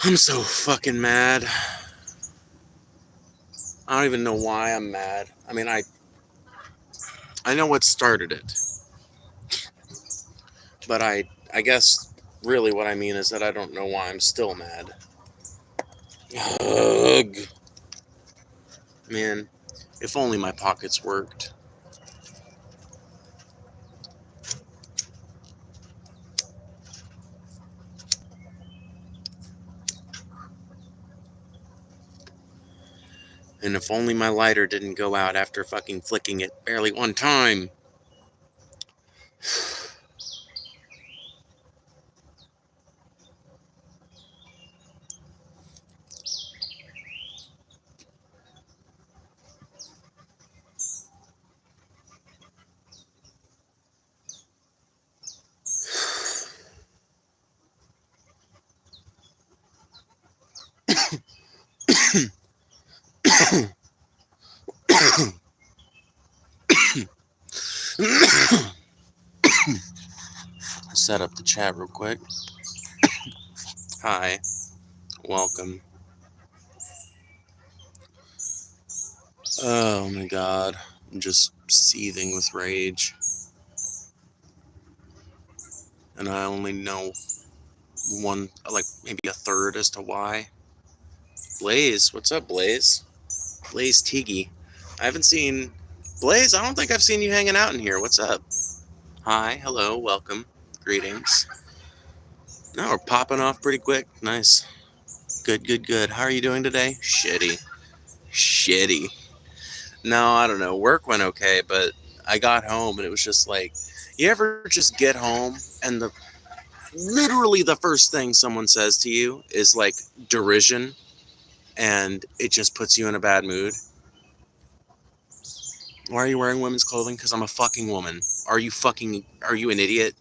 I'm so fucking mad. I don't even know why I'm mad. I mean, I know what started it. But I guess really what I mean is that I don't know why I'm still mad. Ugh. Man, if only my pockets worked. And if only my lighter didn't go out after fucking flicking it barely one time. Set up the chat real quick. Hi. Welcome. Oh my god. I'm just seething with rage. And I only know one, like maybe a third as to why. Blaze, what's up, Blaze? Blaze Tiggy. I haven't seen Blaze. I don't think I've seen you hanging out in here. What's up? Hi, hello, welcome, greetings. No, we're popping off pretty quick. Nice. Good, good, good. How are you doing today? Shitty. Shitty. No, I don't know. Work went okay, but I got home and it was just like, you ever just get home and literally the first thing someone says to you is like derision, and it just puts you in a bad mood? Why are you wearing women's clothing? Because I'm a fucking woman. Are you an idiot?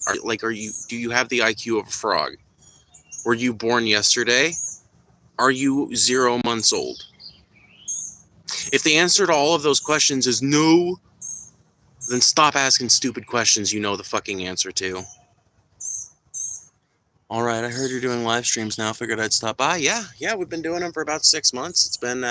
Do you have the IQ of a frog? Were you born yesterday? Are you 0 months old? If the answer to all of those questions is no, then stop asking stupid questions you know the fucking answer to. Alright, I heard you're doing live streams now. Figured I'd stop by. Yeah, we've been doing them for about 6 months. It's been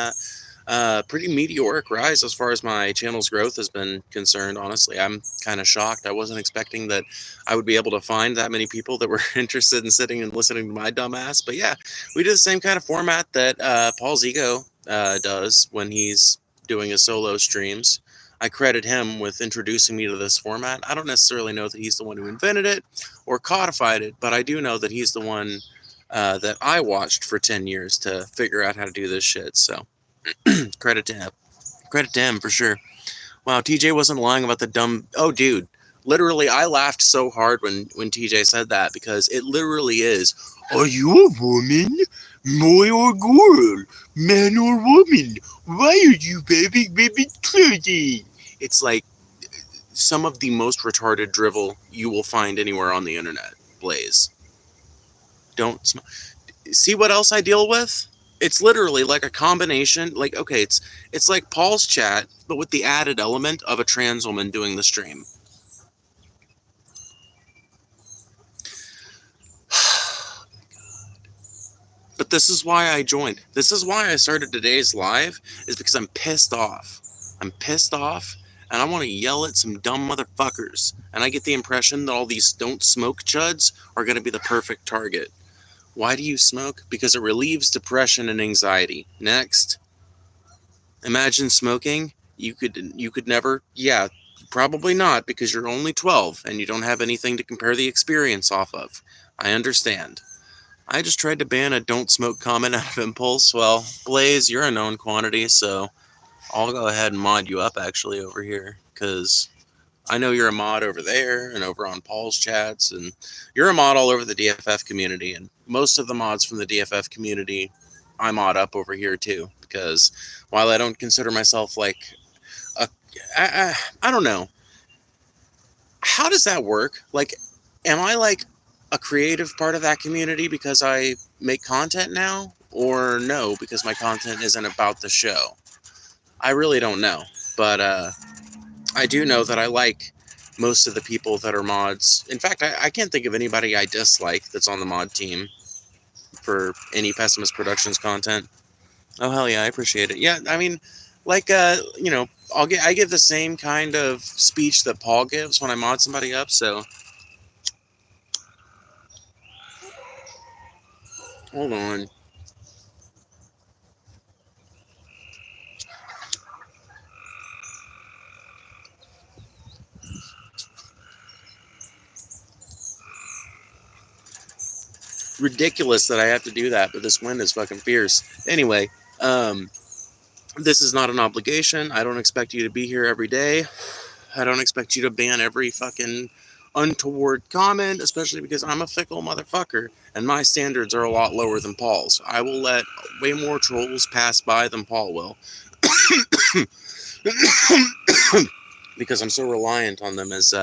pretty meteoric rise as far as my channel's growth has been concerned. Honestly, I'm kind of shocked. I wasn't expecting that I would be able to find that many people that were interested in sitting and listening to my dumb ass. But yeah, we do the same kind of format that Paul's Ego does when he's doing his solo streams. I credit him with introducing me to this format. I don't necessarily know that he's the one who invented it or codified it, but I do know that he's the one that I watched for 10 years to figure out how to do this shit. So credit to him. Credit to him for sure. Wow, TJ wasn't lying about the dumb... Oh, dude. Literally, I laughed so hard when TJ said that, because it literally is, are you a woman? Boy or girl? Man or woman? Why are you baby clothing? It's like some of the most retarded drivel you will find anywhere on the internet. Blaze. Don't... See what else I deal with? It's literally like a combination, like, okay, it's like Paul's chat, but with the added element of a trans woman doing the stream. But this is why I joined. This is why I started today's live, is because I'm pissed off. I'm pissed off, and I want to yell at some dumb motherfuckers. And I get the impression that all these don't smoke chuds are going to be the perfect target. Why do you smoke? Because it relieves depression and anxiety. Next. Imagine smoking. You could never, yeah, probably not, because you're only 12 and you don't have anything to compare the experience off of. I understand. I just tried to ban a don't smoke comment out of impulse. Well, Blaze, you're a known quantity, so I'll go ahead and mod you up actually over here, because I know you're a mod over there and over on Paul's chats, and you're a mod all over the DFF community, and most of the mods from the DFF community I mod up over here too, because while I don't consider myself like I don't know, how does that work? Like, am I like a creative part of that community because I make content now, or no, because my content isn't about the show? I really don't know, but I do know that I like most of the people that are mods. In fact, I can't think of anybody I dislike that's on the mod team. for any Pessimist Productions content. Oh, hell yeah, I appreciate it. Yeah, I mean, like, you know, I give the same kind of speech that Paul gives when I mod somebody up, so... Hold on. Ridiculous that I have to do that, but this wind is fucking fierce. Anyway, this is not an obligation. I don't expect you to be here every day. I don't expect you to ban every fucking untoward comment, especially because I'm a fickle motherfucker, and my standards are a lot lower than Paul's. I will let way more trolls pass by than Paul will. Because I'm so reliant on them as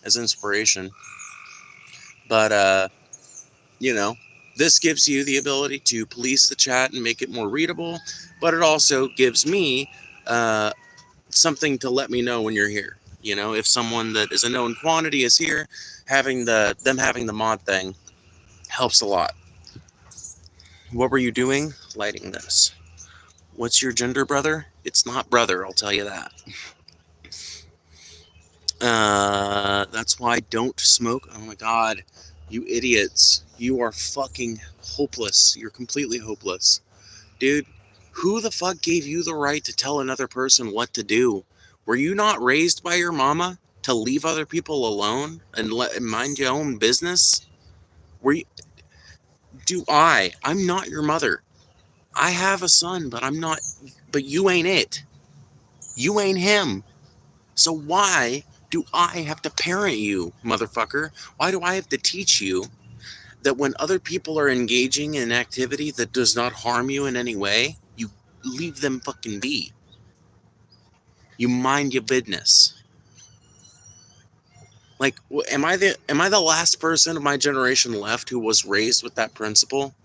as inspiration. But you know, this gives you the ability to police the chat and make it more readable, but it also gives me something to let me know when you're here. You know, if someone that is a known quantity is here, having the mod thing helps a lot. What were you doing? Lighting this. What's your gender, brother? It's not brother, I'll tell you that. That's why I don't smoke. Oh my god, you idiots. You are fucking hopeless. You're completely hopeless. Dude, who the fuck gave you the right to tell another person what to do? Were you not raised by your mama to leave other people alone and mind your own business? I'm not your mother. I have a son, but you ain't it. You ain't him. So why do I have to parent you, motherfucker? Why do I have to teach you that when other people are engaging in activity that does not harm you in any way, you leave them fucking be? You mind your business. Like, am I the last person of my generation left who was raised with that principle?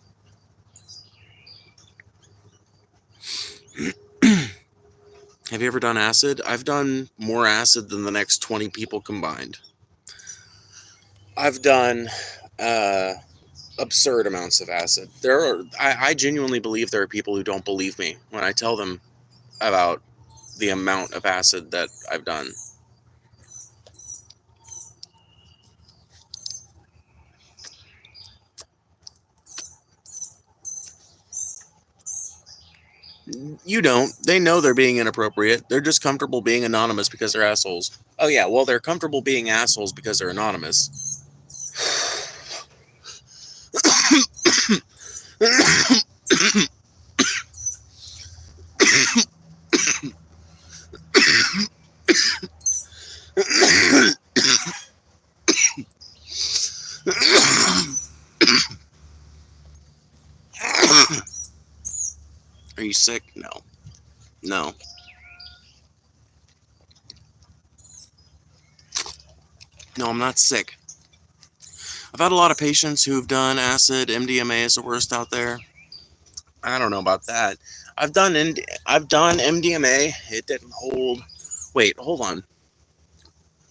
Have you ever done acid? I've done more acid than the next 20 people combined. I've done absurd amounts of acid. I genuinely believe there are people who don't believe me when I tell them about the amount of acid that I've done. You don't. They know they're being inappropriate. They're just comfortable being anonymous because they're assholes. Oh yeah, well, they're comfortable being assholes because they're anonymous. Are you sick? No. No. No, I'm not sick. I've had a lot of patients who've done acid. MDMA is the worst out there. I don't know about that. I've done MDMA. It didn't hold. Wait, hold on.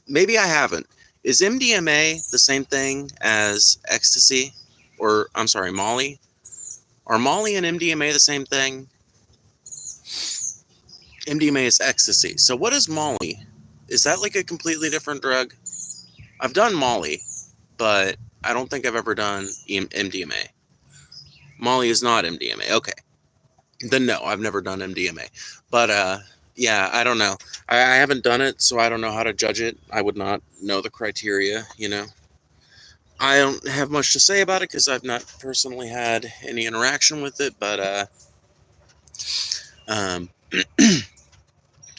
Maybe I haven't. Is MDMA the same thing as ecstasy? Or, I'm sorry, Molly? Are Molly and MDMA the same thing? MDMA is ecstasy. So what is Molly? Is that like a completely different drug? I've done Molly, but I don't think I've ever done MDMA. Molly is not MDMA. Okay. Then no, I've never done MDMA. But yeah, I don't know. I haven't done it, so I don't know how to judge it. I would not know the criteria, you know. I don't have much to say about it because I've not personally had any interaction with it, but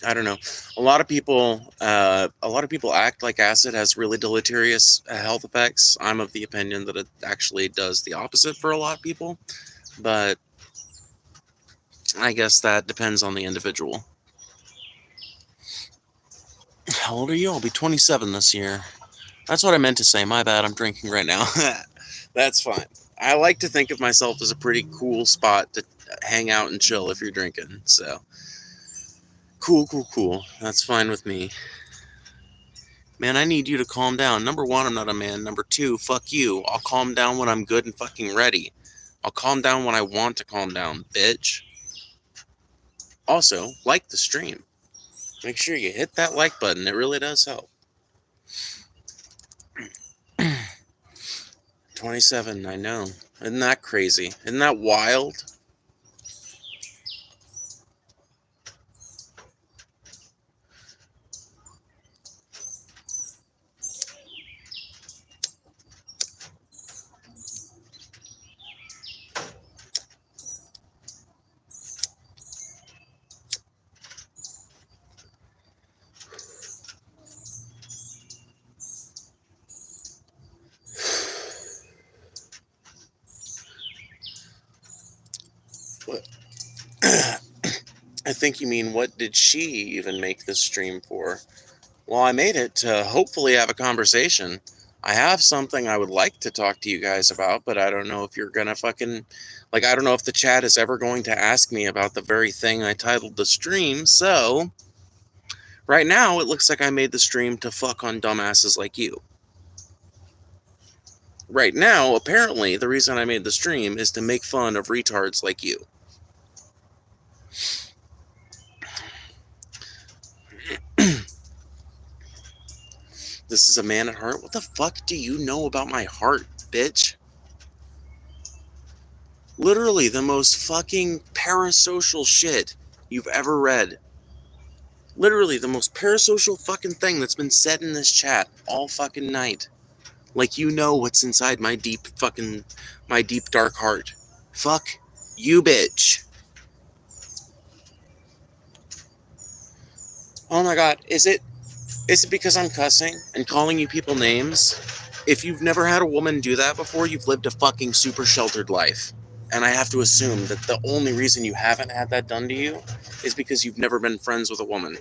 I don't know. A lot of people act like acid has really deleterious health effects. I'm of the opinion that it actually does the opposite for a lot of people, but I guess that depends on the individual. How old are you? I'll be 27 this year. That's what I meant to say. My bad. I'm drinking right now. That's fine. I like to think of myself as a pretty cool spot to hang out and chill if you're drinking. So, cool. That's fine with me. Man, I need you to calm down. Number one, I'm not a man. Number two, fuck you. I'll calm down when I'm good and fucking ready. I'll calm down when I want to calm down, bitch. Also, like the stream. Make sure you hit that like button. It really does help. 27, I know. Isn't that crazy? Isn't that wild? What? I think you mean, what did she even make this stream for? Well, I made it to hopefully have a conversation. I have something I would like to talk to you guys about, but I don't know if you're gonna fucking... Like, I don't know if the chat is ever going to ask me about the very thing I titled the stream, so... Right now, it looks like I made the stream to fuck on dumbasses like you. Right now, apparently, the reason I made the stream is to make fun of retards like you. This is a man at heart? What the fuck do you know about my heart, bitch? Literally the most fucking parasocial shit you've ever read. Literally the most parasocial fucking thing that's been said in this chat all fucking night. Like, you know what's inside my deep dark heart. Fuck you, bitch. Oh my god, is it because I'm cussing and calling you people names? If you've never had a woman do that before, you've lived a fucking super sheltered life. And I have to assume that the only reason you haven't had that done to you is because you've never been friends with a woman.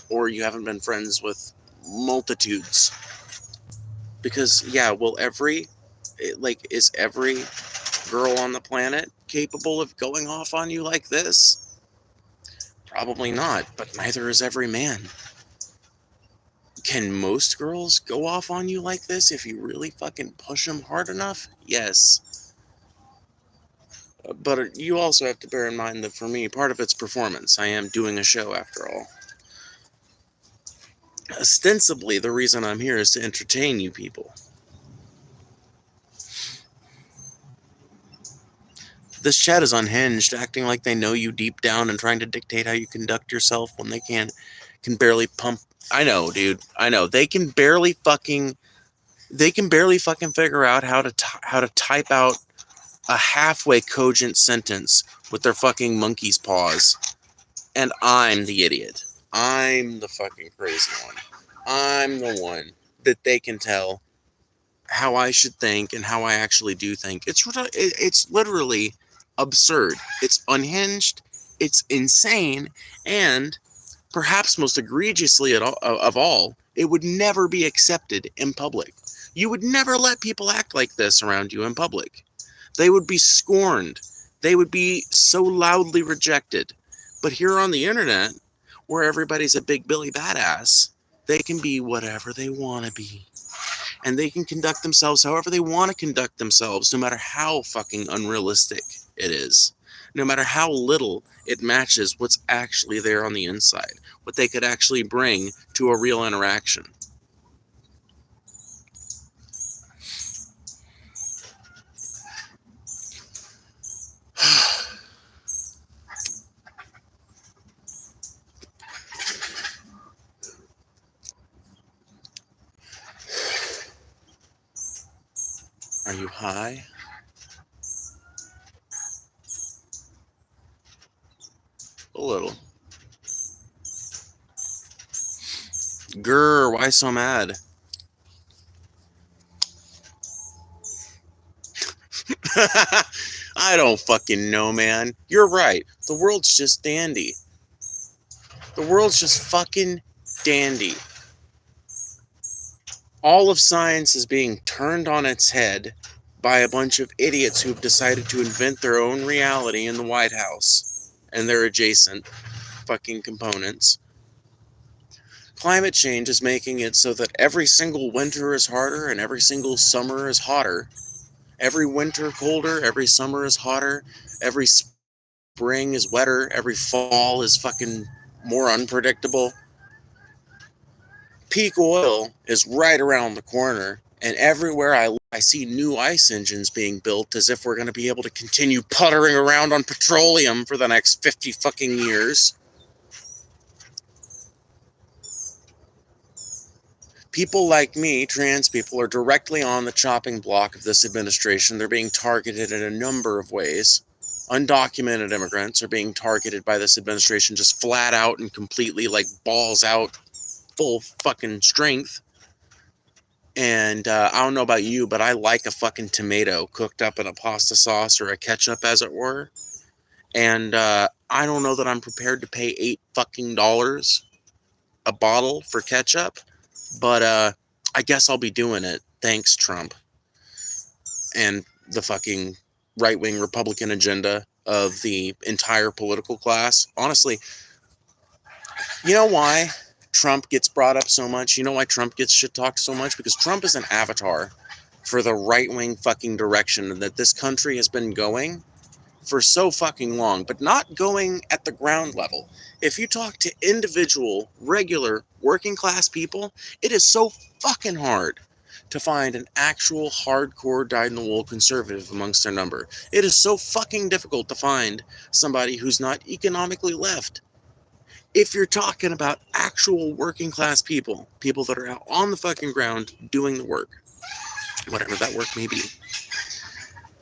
Or you haven't been friends with multitudes. Because, yeah, is every girl on the planet capable of going off on you like this? Probably not, but neither is every man. Can most girls go off on you like this if you really fucking push them hard enough? Yes. But you also have to bear in mind that for me, part of it's performance. I am doing a show after all. Ostensibly, the reason I'm here is to entertain you people. This chat is unhinged, acting like they know you deep down and trying to dictate how you conduct yourself when they can barely pump. I know, dude. I know. They can barely fucking figure out how to type out a halfway cogent sentence with their fucking monkey's paws. And I'm the idiot. I'm the fucking crazy one. I'm the one that they can tell how I should think and how I actually do think. It's literally absurd. It's unhinged. It's insane. And perhaps most egregiously of all, it would never be accepted in public. You would never let people act like this around you in public. They would be scorned. They would be so loudly rejected. But here on the internet, where everybody's a big Billy badass, they can be whatever they want to be. And they can conduct themselves however they want to conduct themselves, no matter how fucking unrealistic it is. No matter how little it matches what's actually there on the inside. What they could actually bring to a real interaction. Are you high? A little. Grr, why so mad? I don't fucking know, man. You're right. The world's just dandy. The world's just fucking dandy. All of science is being turned on its head by a bunch of idiots who've decided to invent their own reality in the White House and their adjacent fucking components. Climate change is making it so that every single winter is harder and every single summer is hotter. Every winter colder, every summer is hotter, every spring is wetter, every fall is fucking more unpredictable. Peak oil is right around the corner, and everywhere I see new ice engines being built as if we're going to be able to continue puttering around on petroleum for the next 50 fucking years. People like me, trans people, are directly on the chopping block of this administration. They're being targeted in a number of ways. Undocumented immigrants are being targeted by this administration just flat out and completely, like, balls out, full fucking strength. And I don't know about you, but I like a fucking tomato cooked up in a pasta sauce or a ketchup, as it were. And I don't know that I'm prepared to pay $8 fucking a bottle for ketchup. But I guess I'll be doing it. Thanks, Trump. And the fucking right-wing Republican agenda of the entire political class. Honestly, you know why Trump gets brought up so much? You know why Trump gets shit-talked so much? Because Trump is an avatar for the right-wing fucking direction that this country has been going for so fucking long, but not going at the ground level. If you talk to individual, regular, working class people, it is so fucking hard to find an actual hardcore dyed-in-the-wool conservative amongst their number. It is so fucking difficult to find somebody who's not economically left. If you're talking about actual working class people, people that are out on the fucking ground doing the work, whatever that work may be,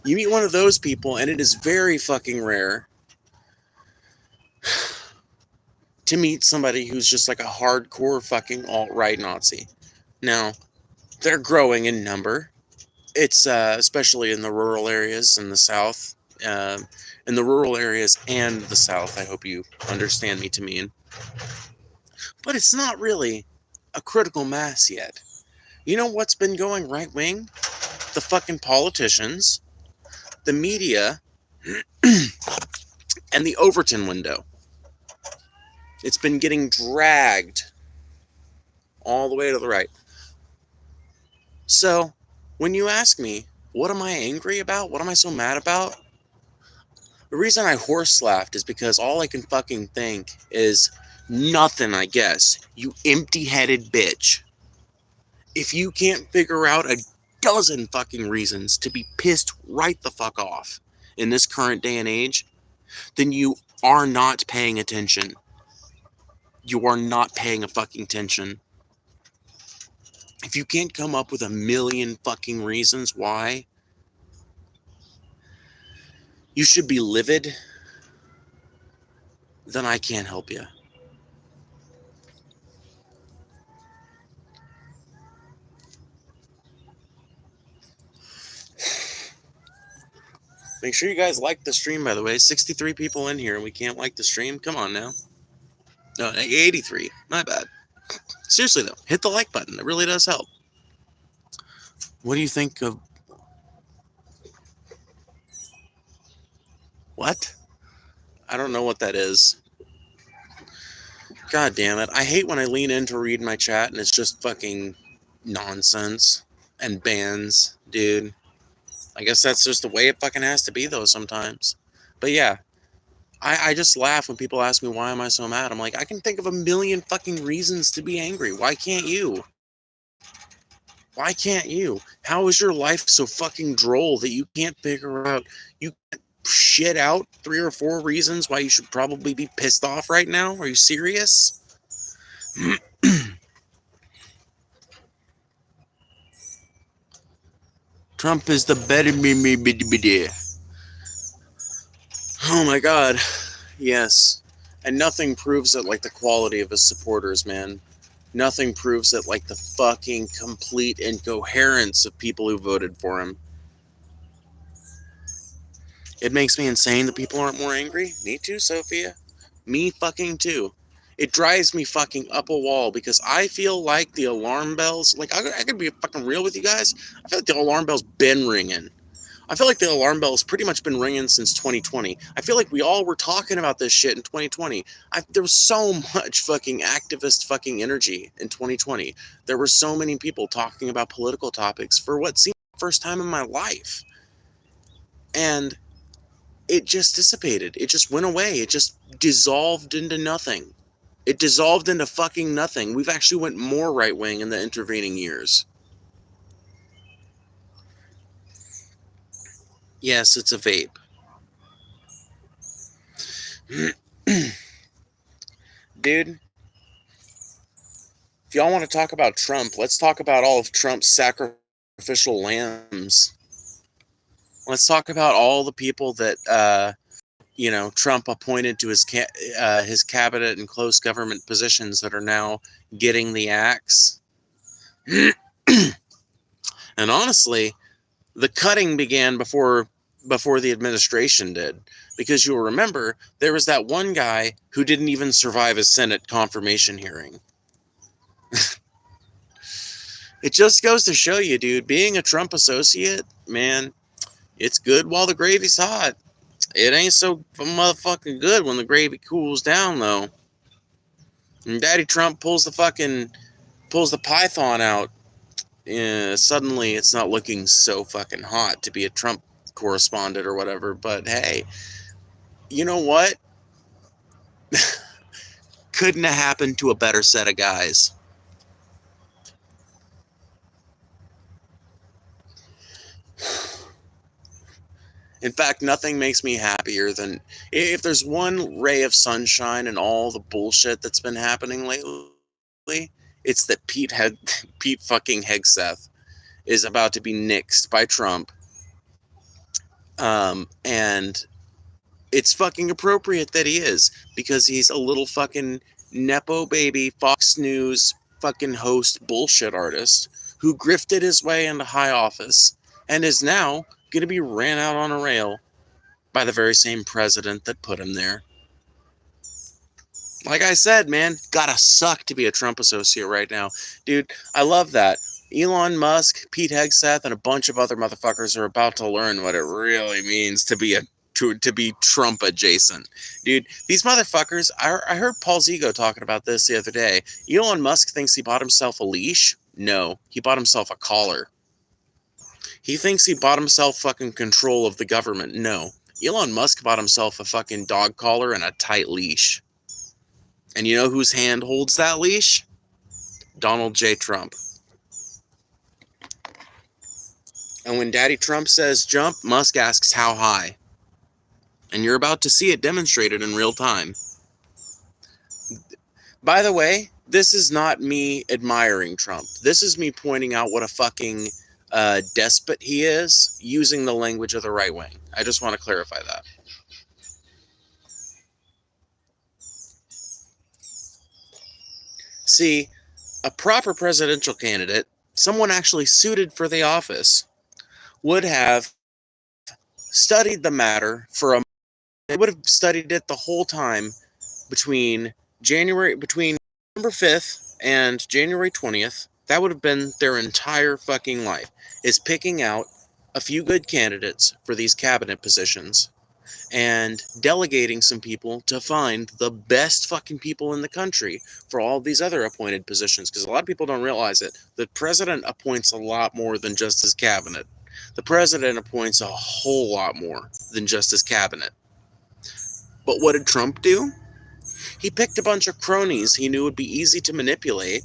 you meet one of those people, and it is very fucking rare to meet somebody who's just like a hardcore fucking alt-right Nazi. Now, they're growing in number. It's especially in the rural areas in the South. In the rural areas and the South, I hope you understand me to mean. But it's not really a critical mass yet. You know what's been going right-wing? The fucking politicians, the media, and the Overton window. It's been getting dragged all the way to the right. So, when you ask me, what am I angry about? What am I so mad about? The reason I horse laughed is because all I can fucking think is nothing, I guess. You empty-headed bitch. If you can't figure out a dozen fucking reasons to be pissed right the fuck off in this current day and age, then you are not paying attention. You are not paying a fucking attention. If you can't come up with a million fucking reasons why you should be livid, then I can't help you. Make sure you guys like the stream, by the way. 63 people in here and we can't like the stream. Come on now. No, 83. My bad. Seriously, though, hit the like button. It really does help. What do you think of... What? I don't know what that is. God damn it. I hate when I lean in to read my chat and it's just fucking nonsense and bans, dude. I guess that's just the way it fucking has to be, though, sometimes. But yeah, I just laugh when people ask me, why am I so mad? I'm like, I can think of a million fucking reasons to be angry. Why can't you? Why can't you? How is your life so fucking droll that you can't figure out, you can't shit out 3 or 4 reasons why you should probably be pissed off right now? Are you serious? Trump is the better me. Oh my god. Yes. And nothing proves it like the quality of his supporters, man. Nothing proves it like the fucking complete incoherence of people who voted for him. It makes me insane that people aren't more angry. Me too, Sophia. Me fucking too. It drives me fucking up a wall because I feel like the alarm bells, like I could be fucking real with you guys. I feel like the alarm bells been ringing I feel like the alarm bell has pretty much been ringing since 2020. I feel like we all were talking about this shit in 2020. There was so much fucking activist fucking energy in 2020. There were so many people talking about political topics for what seemed like the first time in my life. And it just dissipated. It just went away. It just dissolved into nothing. It dissolved into fucking nothing. We've actually went more right-wing in the intervening years. Yes, it's a vape. Dude, if y'all want to talk about Trump, let's talk about all of Trump's sacrificial lambs. Let's talk about all the people that, Trump appointed to his cabinet and close government positions that are now getting the axe. And honestly, the cutting began before the administration did, because you'll remember there was that one guy who didn't even survive his Senate confirmation hearing. It just goes to show you, dude, being a Trump associate, man, it's good while the gravy's hot. It ain't so motherfucking good when the gravy cools down, though. And Daddy Trump pulls the python out. Suddenly it's not looking so fucking hot to be a Trump correspondent or whatever, but hey, you know what? Couldn't have happened to a better set of guys. In fact, nothing makes me happier than, if there's one ray of sunshine in all the bullshit that's been happening lately, it's that Pete fucking Hegseth is about to be nixed by Trump. And it's fucking appropriate that he is, because he's a little fucking Nepo baby Fox News fucking host bullshit artist who grifted his way into high office and is now going to be ran out on a rail by the very same president that put him there. Like I said, man, gotta suck to be a Trump associate right now. Dude, I love that. Elon Musk, Pete Hegseth, and a bunch of other motherfuckers are about to learn what it really means to be Trump adjacent. Dude, these motherfuckers, I heard Paul Zigo talking about this the other day. Elon Musk thinks he bought himself a leash. No, he bought himself a collar. He thinks he bought himself fucking control of the government. No, Elon Musk bought himself a fucking dog collar and a tight leash. And you know whose hand holds that leash? Donald J. Trump. And when Daddy Trump says jump, Musk asks how high. And you're about to see it demonstrated in real time. By the way, this is not me admiring Trump. This is me pointing out what a fucking despot he is, using the language of the right wing. I just want to clarify that. See, a proper presidential candidate, someone actually suited for the office, would have studied the matter for they would have studied it the whole time between November 5th and January 20th. That would have been their entire fucking life, is picking out a few good candidates for these cabinet positions and delegating some people to find the best fucking people in the country for all these other appointed positions. Because a lot of people don't realize it. The president appoints a lot more than just his cabinet. The president appoints a whole lot more than just his cabinet. But what did Trump do? He picked a bunch of cronies he knew would be easy to manipulate,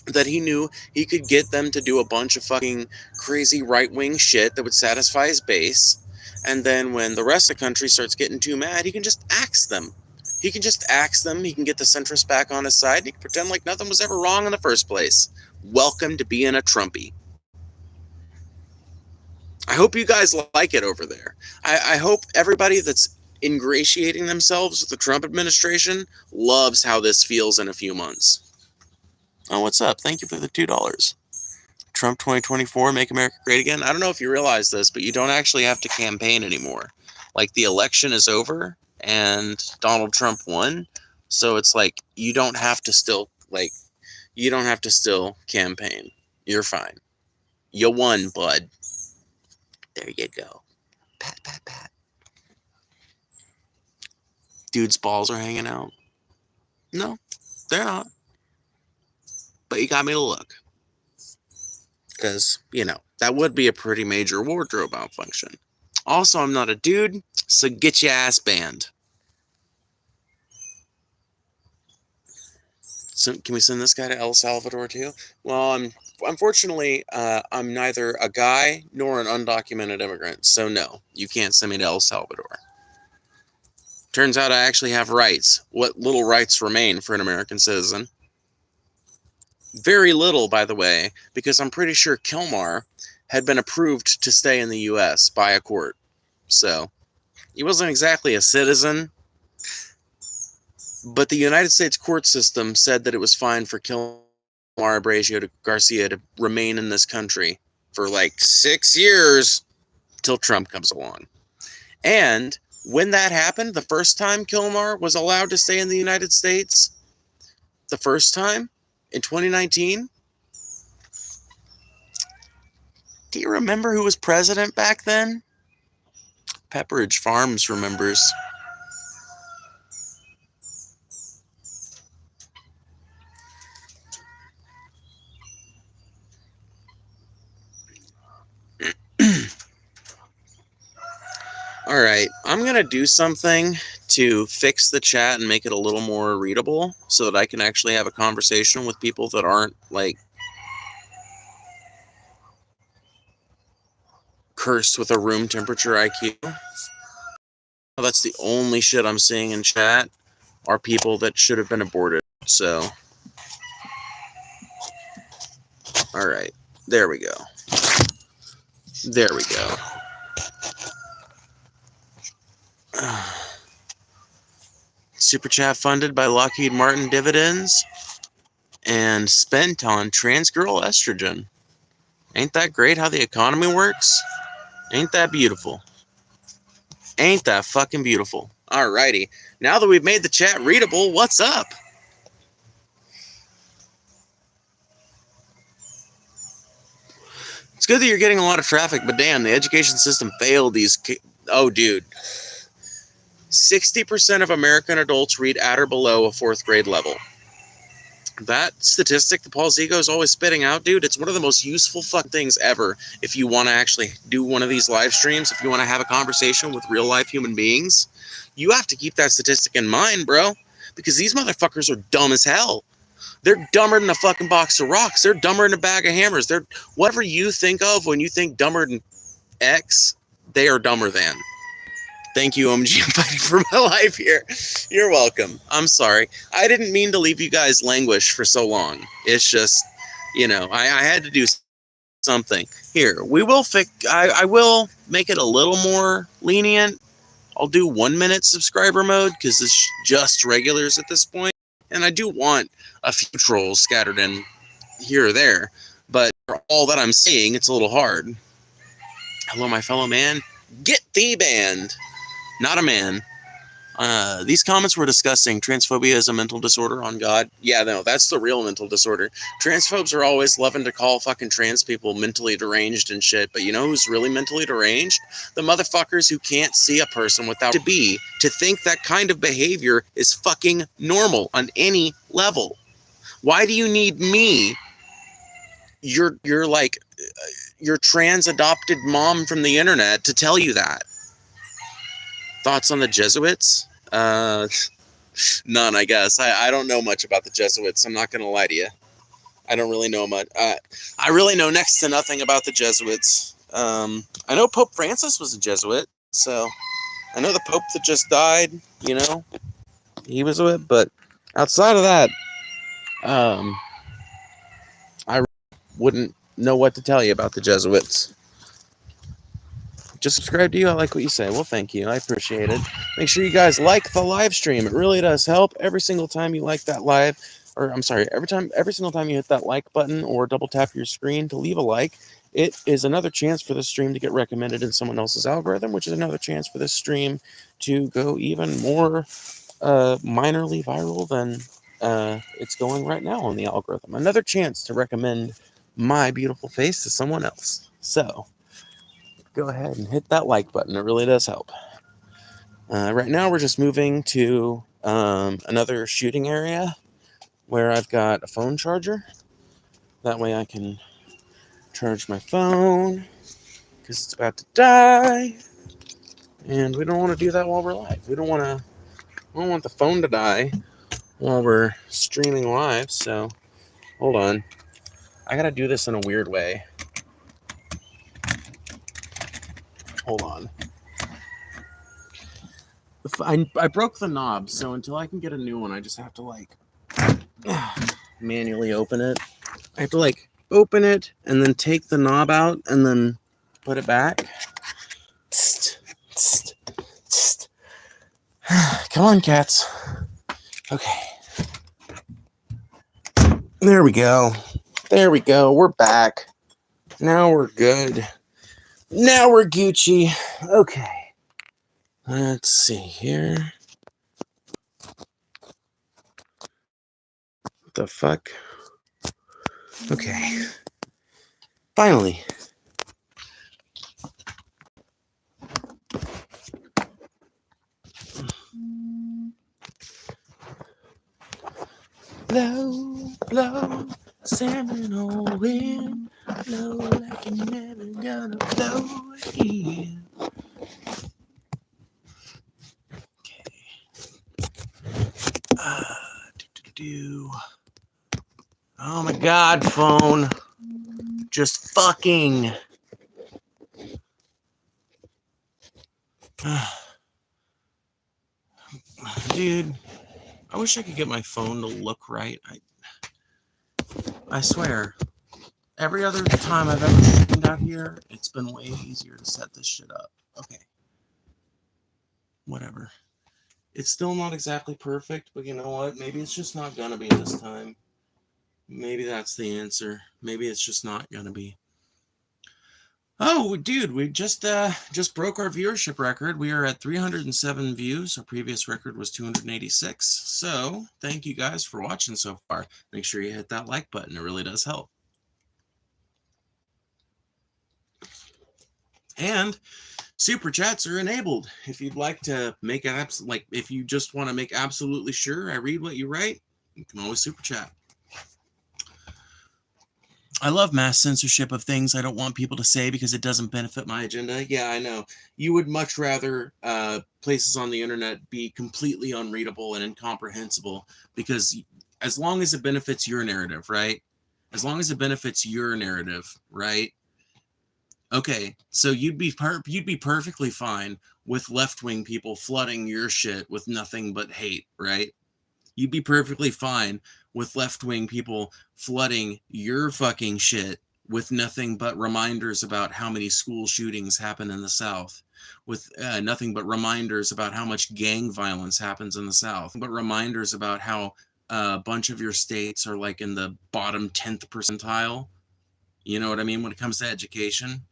that he knew he could get them to do a bunch of fucking crazy right-wing shit that would satisfy his base. And then when the rest of the country starts getting too mad, he can just axe them. He can get the centrists back on his side, and he can pretend like nothing was ever wrong in the first place. Welcome to being a Trumpy. I hope you guys like it over there. I hope everybody that's ingratiating themselves with the Trump administration loves how this feels in a few months. Oh, what's up? Thank you for the $2. Trump 2024, make America great again. I don't know if you realize this, but you don't actually have to campaign anymore. Like, the election is over and Donald Trump won. So it's like, you don't have to still campaign. You're fine. You won, bud. There you go. Pat, pat, pat. Dude's balls are hanging out. No, they're not. But you got me to look. Because, that would be a pretty major wardrobe malfunction. Also, I'm not a dude, so get your ass banned. So, can we send this guy to El Salvador too? Well, unfortunately, I'm neither a guy nor an undocumented immigrant, so no, you can't send me to El Salvador. Turns out I actually have rights. What little rights remain for an American citizen? Very little, by the way, because I'm pretty sure Kilmar had been approved to stay in the U.S. by a court. So, he wasn't exactly a citizen, but the United States court system said that it was fine for Kilmar Abreu Garcia to remain in this country for like 6 years till Trump comes along. And when that happened, the first time Kilmar was allowed to stay in the United States, the first time, in 2019, do you remember who was president back then? Pepperidge Farms remembers. Alright, I'm going to do something to fix the chat and make it a little more readable so that I can actually have a conversation with people that aren't, like, cursed with a room temperature IQ. That's the only shit I'm seeing in chat are people that should have been aborted. So, alright, there we go. There we go. Super chat funded by Lockheed Martin dividends and spent on trans girl estrogen. Ain't that great how the economy works? Ain't that beautiful? Ain't that fucking beautiful? Alrighty. Now that we've made the chat readable, what's up? It's good that you're getting a lot of traffic, but damn, the education system failed these oh, dude. 60% of American adults read at or below a 4th grade level. That statistic that Paul Zigo is always spitting out, dude, it's one of the most useful fuck things ever if you want to actually do one of these live streams, if you want to have a conversation with real-life human beings. You have to keep that statistic in mind, bro, because these motherfuckers are dumb as hell. They're dumber than a fucking box of rocks. They're dumber than a bag of hammers. They're whatever you think of when you think dumber than X, they are dumber than. Thank you, OMG. I'm fighting for my life here. You're welcome. I'm sorry. I didn't mean to leave you guys languish for so long. It's just, I had to do something. Here, we will I will make it a little more lenient. I'll do 1 minute subscriber mode because it's just regulars at this point. And I do want a few trolls scattered in here or there. But for all that I'm seeing, it's a little hard. Hello, my fellow man. Get thee banned. Not a man. These comments were discussing transphobia is a mental disorder on God. Yeah, no, that's the real mental disorder. Transphobes are always loving to call fucking trans people mentally deranged and shit, but you know who's really mentally deranged? The motherfuckers who can't see a person without to think that kind of behavior is fucking normal on any level. Why do you need me? You're like your trans adopted mom from the internet to tell you that. Thoughts on the Jesuits? None, I guess. I don't know much about the Jesuits. I'm not going to lie to you. I don't really know much. I really know next to nothing about the Jesuits. I know Pope Francis was a Jesuit, so I know the Pope that just died, he was a bit, but outside of that, I wouldn't know what to tell you about the Jesuits. Just subscribe to you. I like what you say. Well, thank you. I appreciate it. Make sure you guys like the live stream. It really does help. Every single time you like that live, every single time you hit that like button or double tap your screen to leave a like, it is another chance for this stream to get recommended in someone else's algorithm, which is another chance for this stream to go even more minorly viral than it's going right now on the algorithm. Another chance to recommend my beautiful face to someone else. So, go ahead and hit that like button. It really does help. Right now we're just moving to another shooting area where I've got a phone charger. That way I can charge my phone because it's about to die. And we don't want to do that while we're live. We don't want the phone to die while we're streaming live. So hold on. I got to do this in a weird way. Hold on. I broke the knob, so until I can get a new one, I just have to like manually open it. I have to like open it and then take the knob out and then put it back. Come on, cats. Okay. There we go. There we go. We're back. Now we're good. Now we're Gucci. Okay. Let's see here. What the fuck? Okay. Finally. Blow, blow, Seminole wind, blow like you're never gonna blow again. Okay. Oh my God, phone. Just fucking. Dude, I wish I could get my phone to look right. I swear, every other time I've ever streamed out here, it's been way easier to set this shit up. Okay. Whatever. It's still not exactly perfect, but you know what? Maybe it's just not gonna be this time. Maybe that's the answer. Maybe it's just not gonna be. Oh, dude, we just broke our viewership record. We are at 307 views. Our previous record was 286. So, thank you guys for watching so far. Make sure you hit that like button. It really does help. And super chats are enabled. If you'd like to make it if you just want to make absolutely sure I read what you write, you can always super chat. I love mass censorship of things I don't want people to say because it doesn't benefit my agenda. Yeah, I know. You would much rather places on the internet be completely unreadable and incomprehensible because as long as it benefits your narrative, right? As long as it benefits your narrative, right? Okay, so you'd be perfectly fine with left-wing people flooding your shit with nothing but hate, right? You'd be perfectly fine with left-wing people flooding your fucking shit with nothing but reminders about how many school shootings happen in the South, with nothing but reminders about how much gang violence happens in the South, but reminders about how a bunch of your states are like in the bottom 10th percentile. You know what I mean? When it comes to education.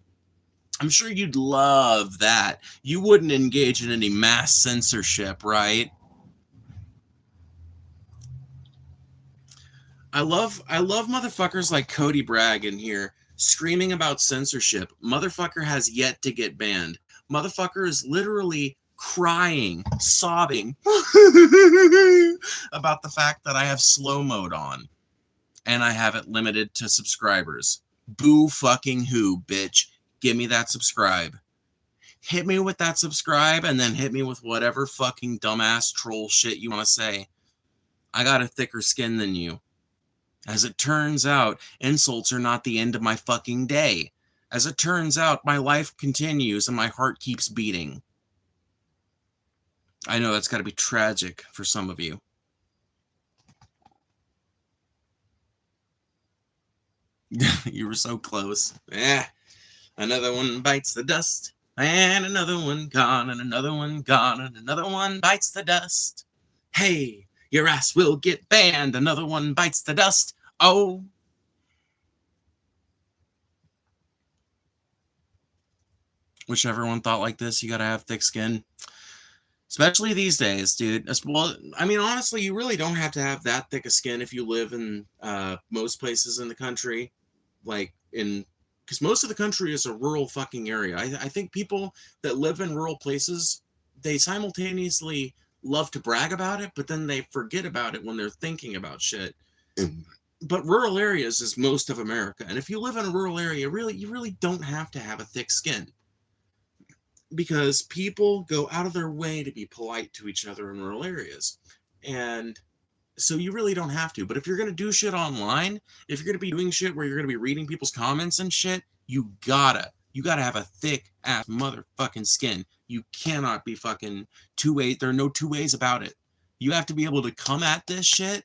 I'm sure you'd love that. You wouldn't engage in any mass censorship, right? I love motherfuckers like Cody Bragg in here screaming about censorship. Motherfucker has yet to get banned. Motherfucker is literally crying, sobbing about the fact that I have slow mode on and I have it limited to subscribers. Boo fucking who, bitch. Give me that subscribe. Hit me with that subscribe and then hit me with whatever fucking dumbass troll shit you want to say. I got a thicker skin than you. As it turns out, insults are not the end of my fucking day. As it turns out, my life continues and my heart keeps beating. I know that's got to be tragic for some of you. You were so close. Another one bites the dust, and another one gone, and another one gone, and another one bites the dust. Hey, your ass will get banned. Another one bites the dust. Oh. Wish everyone thought like this. You gotta have thick skin. Especially these days, dude. Well, I mean, honestly, you really don't have to have that thick a skin if you live in most places in the country. Like in because most of the country is a rural fucking area. I think people that live in rural places, they simultaneously love to brag about it, but then they forget about it when they're thinking about shit. But rural areas is most of America. And if you live in a rural area, you really don't have to have a thick skin. Because people go out of their way to be polite to each other in rural areas. And so you really don't have to. But if you're going to do shit online, if you're going to be doing shit where you're going to be reading people's comments and shit, you gotta have a thick ass motherfucking skin. You cannot be fucking two-way. There are no two ways about it. You have to be able to come at this shit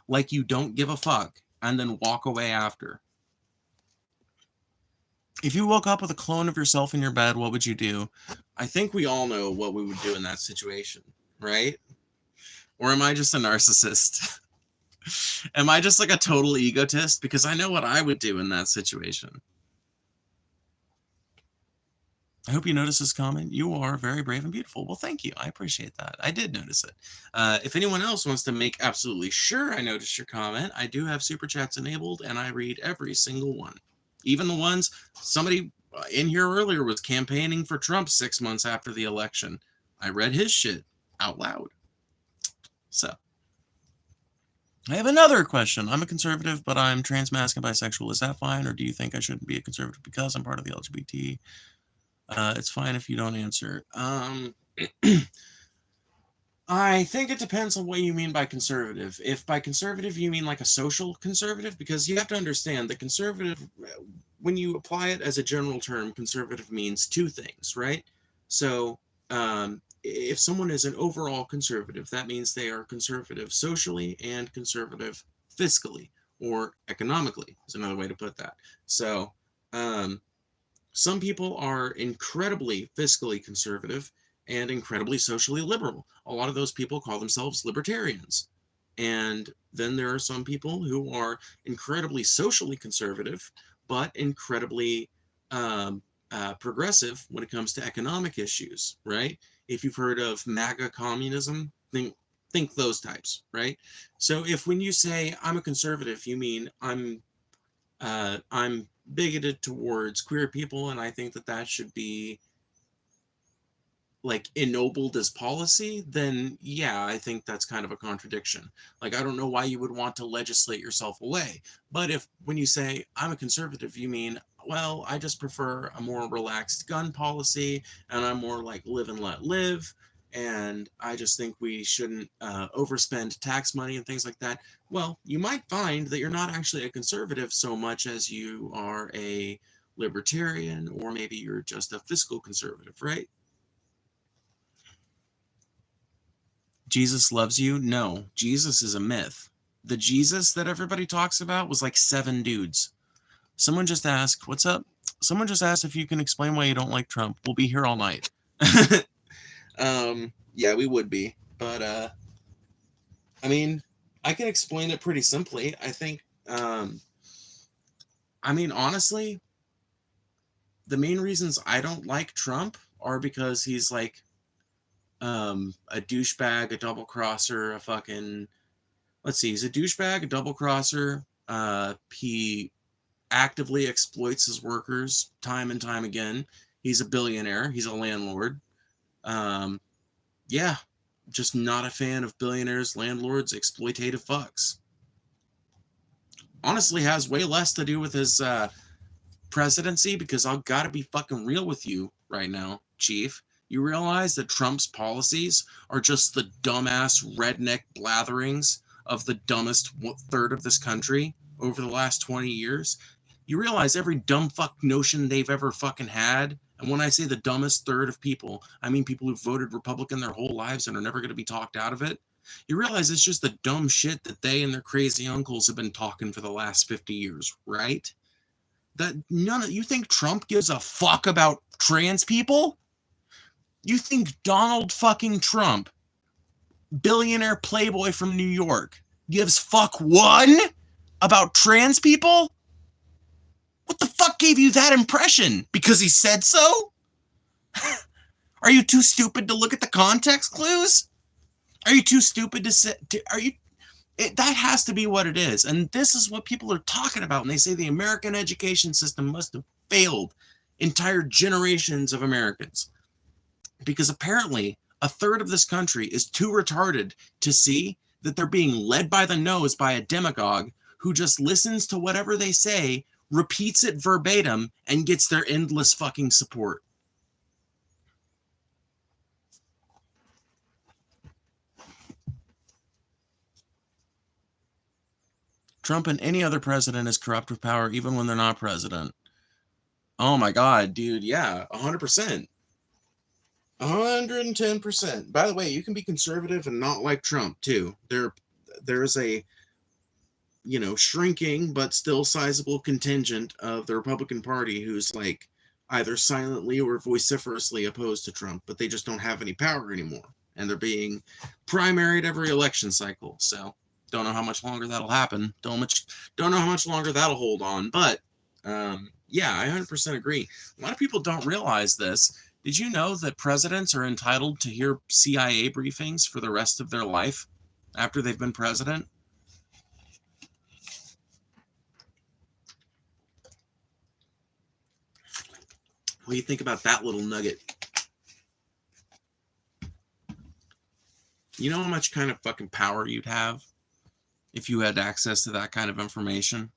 like you don't give a fuck and then walk away after. If you woke up with a clone of yourself in your bed, what would you do? I think we all know what we would do in that situation, right? Or am I just a narcissist? Am I just like a total egotist? Because I know what I would do in that situation. I hope you noticed this comment. You are very brave and beautiful. Well, thank you. I appreciate that. I did notice it. If anyone else wants to make absolutely sure I noticed your comment, I do have SuperChats enabled, and I read every single one. Even the ones somebody in here earlier was campaigning for Trump 6 months after the election. I read his shit out loud. So, I have another question. I'm a conservative, but I'm trans, masc, and bisexual. Is that fine, or do you think I shouldn't be a conservative because I'm part of the LGBT? It's fine if you don't answer. I think it depends on what you mean by conservative. If by conservative you mean like a social conservative, because you have to understand the conservative, when you apply it as a general term, conservative means two things, right? So if someone is an overall conservative, that means they are conservative socially and conservative fiscally or economically is another way to put that. So some people are incredibly fiscally conservative and incredibly socially liberal. A lot of those people call themselves libertarians. And then there are some people who are incredibly socially conservative, but incredibly progressive when it comes to economic issues, right? If you've heard of MAGA communism, think those types, right? So if when you say I'm a conservative, you mean I'm bigoted towards queer people, and I think that should be like ennobled as policy, then yeah, I think that's kind of a contradiction. Like, I don't know why you would want to legislate yourself away. But if when you say I'm a conservative, you mean, well, I just prefer a more relaxed gun policy, and I'm more like live and let live, and I just think we shouldn't overspend tax money and things like that. Well, you might find that you're not actually a conservative so much as you are a libertarian, or maybe you're just a fiscal conservative, right? Jesus loves you? No, Jesus is a myth. The Jesus that everybody talks about was like 7 dudes. Someone just asked, what's up? Someone just asked if you can explain why you don't like Trump. We'll be here all night. Yeah, we would be. But, I mean, I can explain it pretty simply. I think, I mean, honestly, the main reasons I don't like Trump are because he's like, a douchebag, a double crosser, a fucking, let's see, he's a douchebag, a double crosser. He actively exploits his workers time and time again. He's a billionaire. He's a landlord. Yeah, just not a fan of billionaires, landlords, exploitative fucks. Honestly, has way less to do with his presidency, because I've got to be fucking real with you right now, Chief. You realize that Trump's policies are just the dumbass redneck blatherings of the dumbest third of this country over the last 20 years? You realize every dumb fuck notion they've ever fucking had, and when I say the dumbest third of people, I mean people who voted Republican their whole lives and are never going to be talked out of it. You realize it's just the dumb shit that they and their crazy uncles have been talking for the last 50 years, right? That you think Trump gives a fuck about trans people? You think Donald fucking Trump, billionaire playboy from New York, gives fuck one about trans people? What the fuck gave you that impression? Because he said so? Are you too stupid to look at the context clues? Are you too stupid to say? That has to be what it is. And this is what people are talking about when they say the American education system must have failed entire generations of Americans. Because apparently a third of this country is too retarded to see that they're being led by the nose by a demagogue who just listens to whatever they say, repeats it verbatim, and gets their endless fucking support. Trump and any other president is corrupt with power, even when they're not president. Oh my God, dude. Yeah, 100%. 110%. By the way, you can be conservative and not like Trump, too. There's a, shrinking but still sizable contingent of the Republican Party who's like either silently or vociferously opposed to Trump, but they just don't have any power anymore. And they're being primaried every election cycle. So don't know how much longer that'll happen. Don't know how much longer that'll hold on. But yeah, I 100% agree. A lot of people don't realize this. Did you know that presidents are entitled to hear CIA briefings for the rest of their life after they've been president? What do you think about that little nugget? You know how much kind of fucking power you'd have if you had access to that kind of information?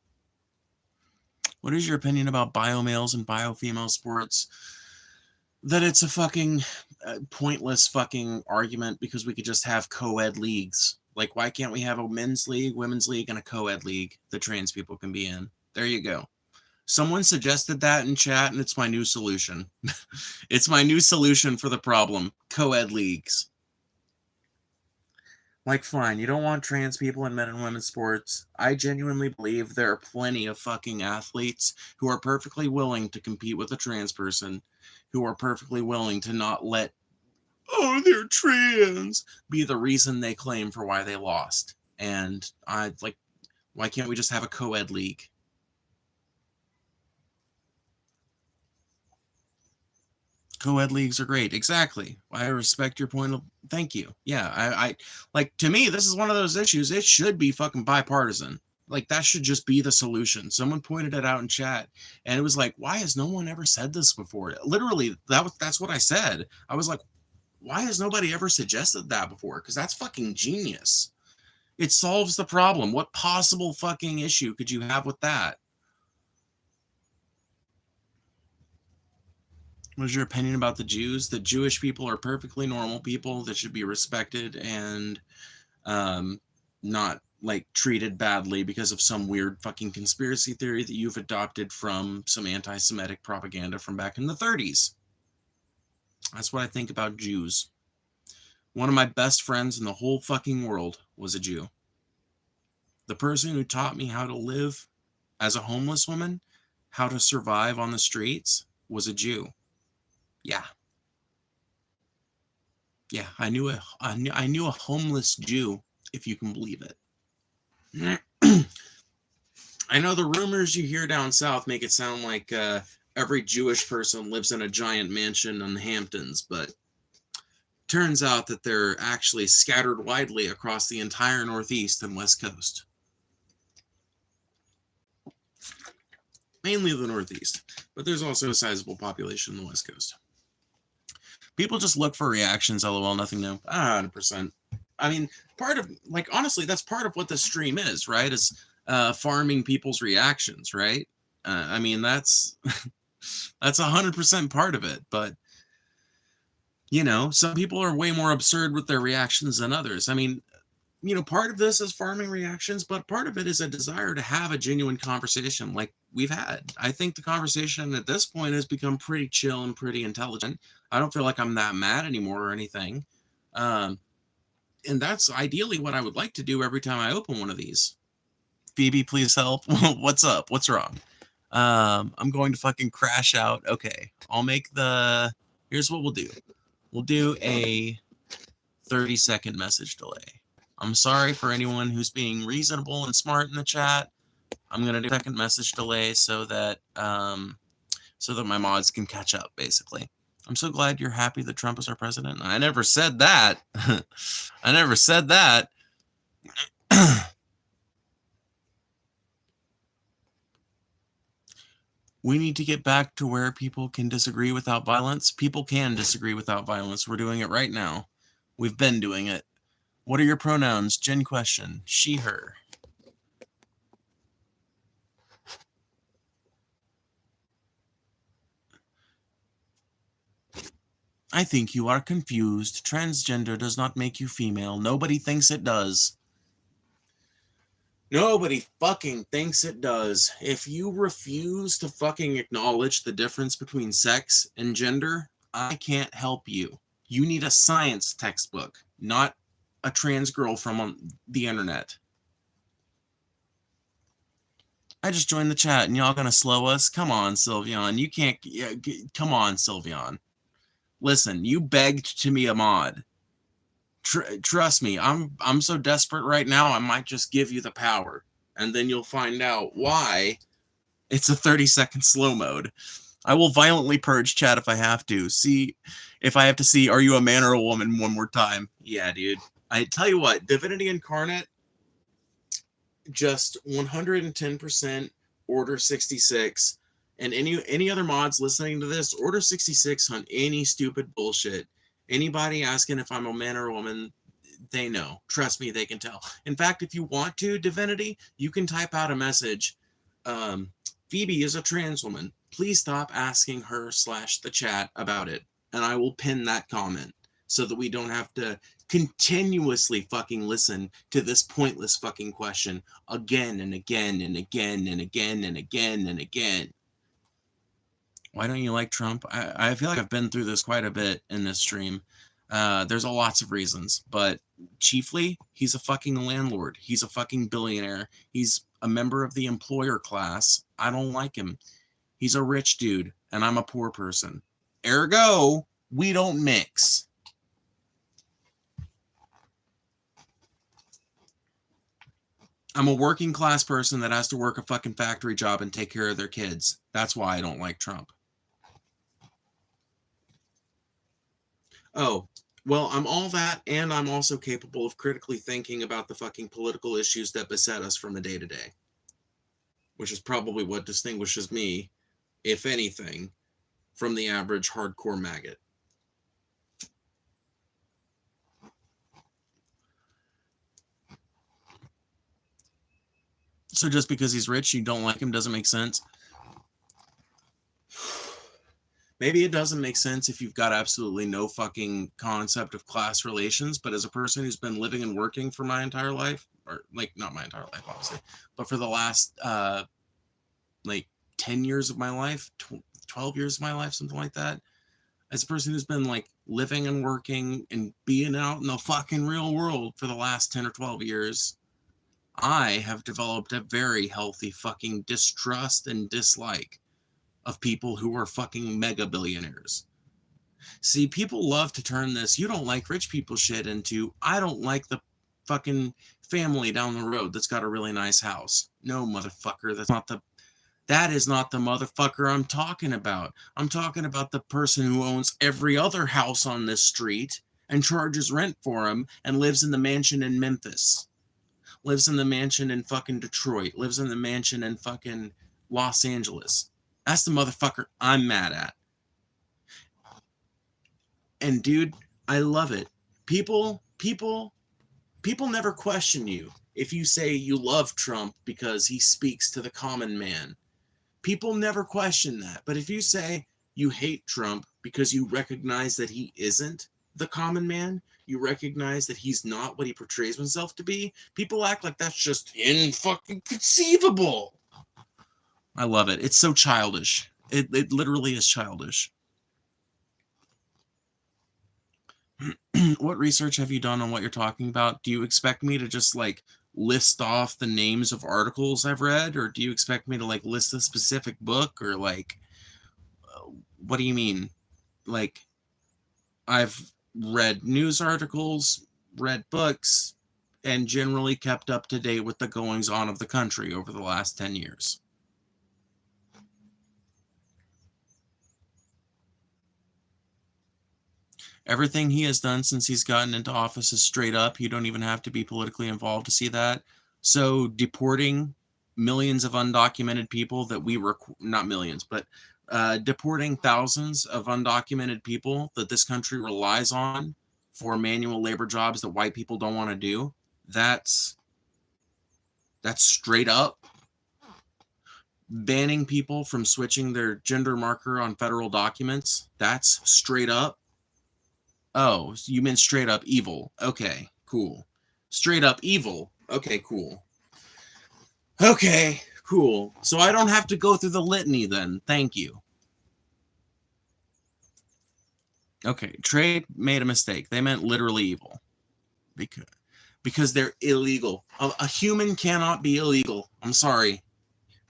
What is your opinion about bio-males and bio-female sports? That it's a fucking pointless fucking argument because we could just have co-ed leagues. Like, why can't we have a men's league, women's league, and a co-ed league that trans people can be in? There you go. Someone suggested that in chat, and it's my new solution. It's my new solution for the problem. Co-ed leagues. Like, fine, you don't want trans people in men and women's sports. I genuinely believe there are plenty of fucking athletes who are perfectly willing to compete with a trans person, who are perfectly willing to not let, oh, they're trans, be the reason they claim for why they lost. And why can't we just have a co-ed league? Co-ed leagues are great. Exactly. I respect your point of, thank you. Yeah, I like, to me, this is one of those issues. It should be fucking bipartisan. Like, that should just be the solution. Someone pointed it out in chat, and it was like, why has no one ever said this before? Literally, that's what I said. I was like, why has nobody ever suggested that before? Because that's fucking genius. It solves the problem. What possible fucking issue could you have with that? What is your opinion about the Jews? That Jewish people are perfectly normal people that should be respected and not like treated badly because of some weird fucking conspiracy theory that you've adopted from some anti-Semitic propaganda from back in the 30s. That's what I think about Jews. One of my best friends in the whole fucking world was a Jew. The person who taught me how to live as a homeless woman, how to survive on the streets, was a Jew. Yeah. Yeah, I knew a homeless Jew, if you can believe it. I know the rumors you hear down south make it sound like every Jewish person lives in a giant mansion in the Hamptons, but turns out that they're actually scattered widely across the entire Northeast and West Coast. Mainly the Northeast, but there's also a sizable population in the West Coast. People just look for reactions, lol, nothing new. 100%. I mean, honestly, that's part of what the stream is, right? Is farming people's reactions, right? I mean, that's 100% part of it. But, some people are way more absurd with their reactions than others. I mean, part of this is farming reactions, but part of it is a desire to have a genuine conversation like we've had. I think the conversation at this point has become pretty chill and pretty intelligent. I don't feel like I'm that mad anymore or anything. And that's ideally what I would like to do every time I open one of these. Phoebe, please help. What's up? What's wrong? I'm going to fucking crash out. Okay. Here's what we'll do. We'll do a 30-second message delay. I'm sorry for anyone who's being reasonable and smart in the chat. I'm going to do a second message delay so that my mods can catch up, basically. I'm so glad you're happy that Trump is our president. I never said that. I never said that. We need to get back to where people can disagree without violence. People can disagree without violence. We're doing it right now. We've been doing it. What are your pronouns? Jen question. She, her. I think you are confused. Transgender does not make you female. Nobody thinks it does. Nobody fucking thinks it does. If you refuse to fucking acknowledge the difference between sex and gender, I can't help you. You need a science textbook, not a trans girl from the internet. I just joined the chat and y'all gonna slow us? Come on, Sylveon. You can't... come on, Sylveon. Listen, you begged to be a mod. Trust me, I'm so desperate right now, I might just give you the power. And then you'll find out why it's a 30-second slow mode. I will violently purge chat if I have to. See, if I have to see, are you a man or a woman one more time? Yeah, dude. I tell you what, Divinity Incarnate, just 110% Order 66. And any other mods listening to this, Order 66 on any stupid bullshit. Anybody asking if I'm a man or a woman, they know. Trust me, they can tell. In fact, if you want to, Divinity, you can type out a message. Phoebe is a trans woman. Please stop asking her / the chat about it. And I will pin that comment so that we don't have to continuously fucking listen to this pointless fucking question again and again and again and again and again and again. Why don't you like Trump? I feel like I've been through this quite a bit in this stream. There's lots of reasons, but chiefly, he's a fucking landlord. He's a fucking billionaire. He's a member of the employer class. I don't like him. He's a rich dude, and I'm a poor person. Ergo, we don't mix. I'm a working class person that has to work a fucking factory job and take care of their kids. That's why I don't like Trump. Oh, well, I'm all that, and I'm also capable of critically thinking about the fucking political issues that beset us from a day to day. Which is probably what distinguishes me, if anything, from the average hardcore maggot. So just because he's rich, you don't like him doesn't make sense? Maybe it doesn't make sense if you've got absolutely no fucking concept of class relations, but as a person who's been living and working for my entire life, or like not my entire life, obviously, but for the last like 10 years of my life, 12 years of my life, something like that, as a person who's been like living and working and being out in the fucking real world for the last 10 or 12 years, I have developed a very healthy fucking distrust and dislike of people who are fucking mega billionaires. See, people love to turn this "you don't like rich people" shit into "I don't like the fucking family down the road that's got a really nice house." No, motherfucker, that is not the motherfucker I'm talking about. I'm talking about the person who owns every other house on this street and charges rent for them and lives in the mansion in Memphis. Lives in the mansion in fucking Detroit. Lives in the mansion in fucking Los Angeles. That's the motherfucker I'm mad at. And dude, I love it. People never question you if you say you love Trump because he speaks to the common man. People never question that. But if you say you hate Trump because you recognize that he isn't the common man, you recognize that he's not what he portrays himself to be, people act like that's just inconceivable. I love it. It's so childish. It literally is childish. What research have you done on what you're talking about? Do you expect me to just like list off the names of articles I've read, or do you expect me to like list a specific book, or like what do you mean? Like, I've read news articles, read books, and generally kept up to date with the goings on of the country over the last 10 years. Everything he has done since he's gotten into office is straight up. You don't even have to be politically involved to see that. So deporting millions of undocumented people that we were, not millions, but deporting thousands of undocumented people that this country relies on for manual labor jobs that white people don't want to do, that's straight up. Banning people from switching their gender marker on federal documents, that's straight up. Oh, you meant straight up evil. Okay, cool. Straight up evil. Okay, cool. Okay, cool. So I don't have to go through the litany then. Thank you. Okay, trade made a mistake. They meant literally evil. Because they're illegal. A human cannot be illegal. I'm sorry.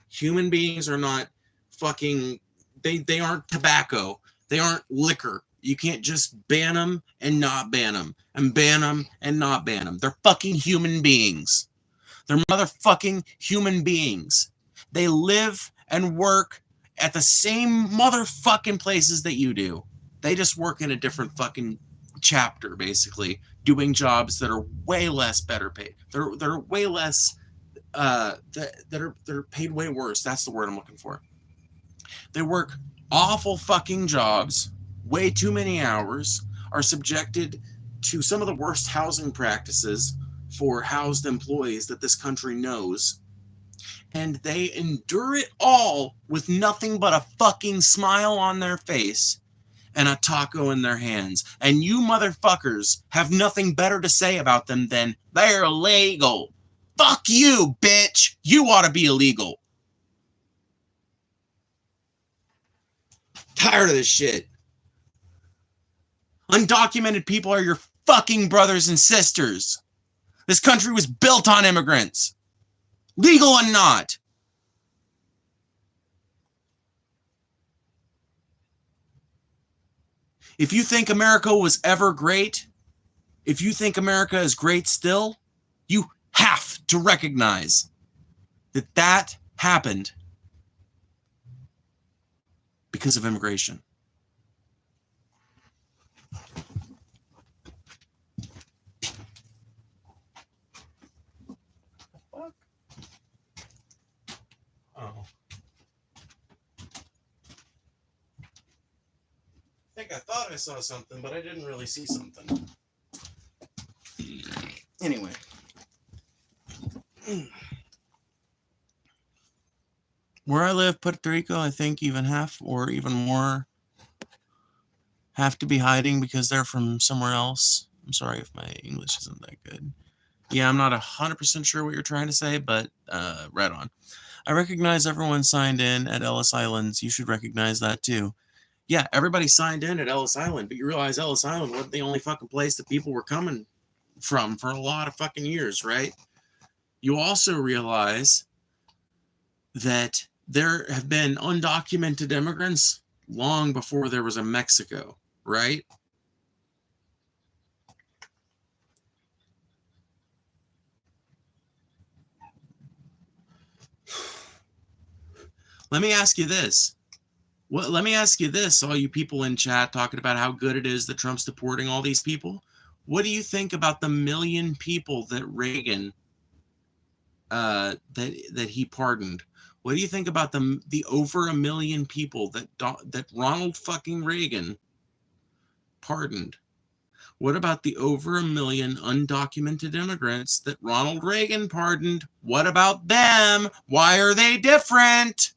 Human beings are not fucking... They aren't tobacco. They aren't liquor. You can't just ban them and not ban them. And ban them and not ban them. They're fucking human beings. They're motherfucking human beings. They live and work at the same motherfucking places that you do. They just work in a different fucking chapter, basically, doing jobs that are way less better paid. They're way less they're paid way worse. That's the word I'm looking for. They work awful fucking jobs, way too many hours, are subjected to some of the worst housing practices for housed employees that this country knows, and they endure it all with nothing but a fucking smile on their face and a taco in their hands. And you motherfuckers have nothing better to say about them than they're illegal. Fuck you, bitch. You ought to be illegal. Tired of this shit. Undocumented people are your fucking brothers and sisters. This country was built on immigrants. Legal or not. If you think America was ever great, if you think America is great still, you have to recognize that that happened because of immigration. I thought I saw something, but I didn't really see something. Anyway. Where I live, Puerto Rico, I think even half or even more have to be hiding because they're from somewhere else. I'm sorry if my English isn't that good. Yeah, I'm not 100% sure what you're trying to say, but right on. I recognize everyone signed in at Ellis Islands. You should recognize that too. Yeah, everybody signed in at Ellis Island, but you realize Ellis Island wasn't the only fucking place that people were coming from for a lot of fucking years, right? You also realize that there have been undocumented immigrants long before there was a Mexico, right? Let me ask you this. Let me ask you this, all you people in chat talking about how good it is that Trump's deporting all these people. What do you think about the million people that Reagan, that he pardoned? What do you think about the over 1 million people that Ronald fucking Reagan pardoned? What about the over 1 million undocumented immigrants that Ronald Reagan pardoned? What about them? Why are they different?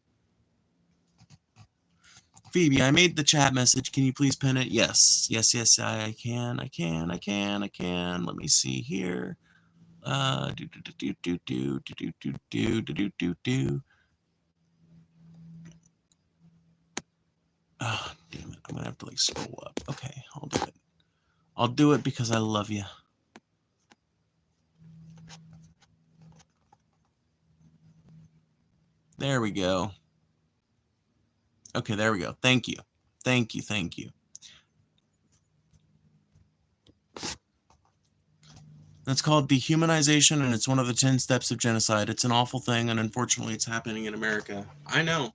Phoebe, I made the chat message. Can you please pin it? Yes, I can. Let me see here. Oh, damn it. I'm going to have to scroll up. Okay, I'll do it. I'll do it because I love you. There we go. Okay, there we go. Thank you. That's called dehumanization, and it's one of the 10 steps of genocide. It's an awful thing, and unfortunately, it's happening in America. I know.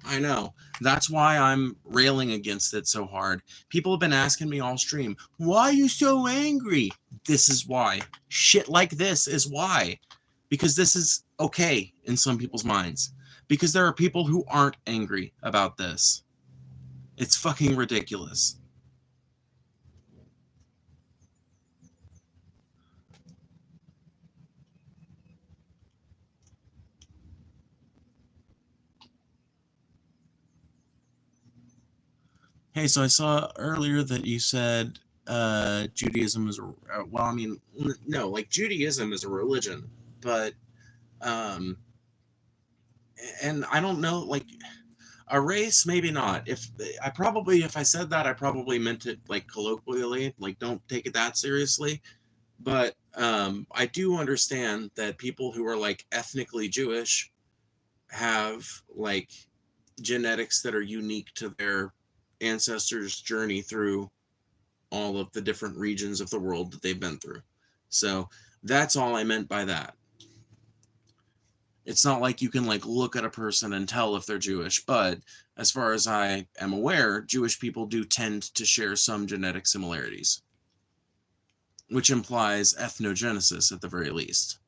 I know. That's why I'm railing against it so hard. People have been asking me all stream, why are you so angry? This is why. Shit like this is why. Because this is okay in some people's minds. Because there are people who aren't angry about this. It's fucking ridiculous. Hey, so I saw earlier that you said Judaism is well, I mean, no, like Judaism is a religion, but and I don't know, like a race, maybe not. If I said that, I probably meant it like colloquially, like don't take it that seriously. But I do understand that people who are like ethnically Jewish have like genetics that are unique to their ancestors' journey through all of the different regions of the world that they've been through. So that's all I meant by that. It's not like you can like look at a person and tell if they're Jewish, but as far as I am aware, Jewish people do tend to share some genetic similarities, which implies ethnogenesis at the very least.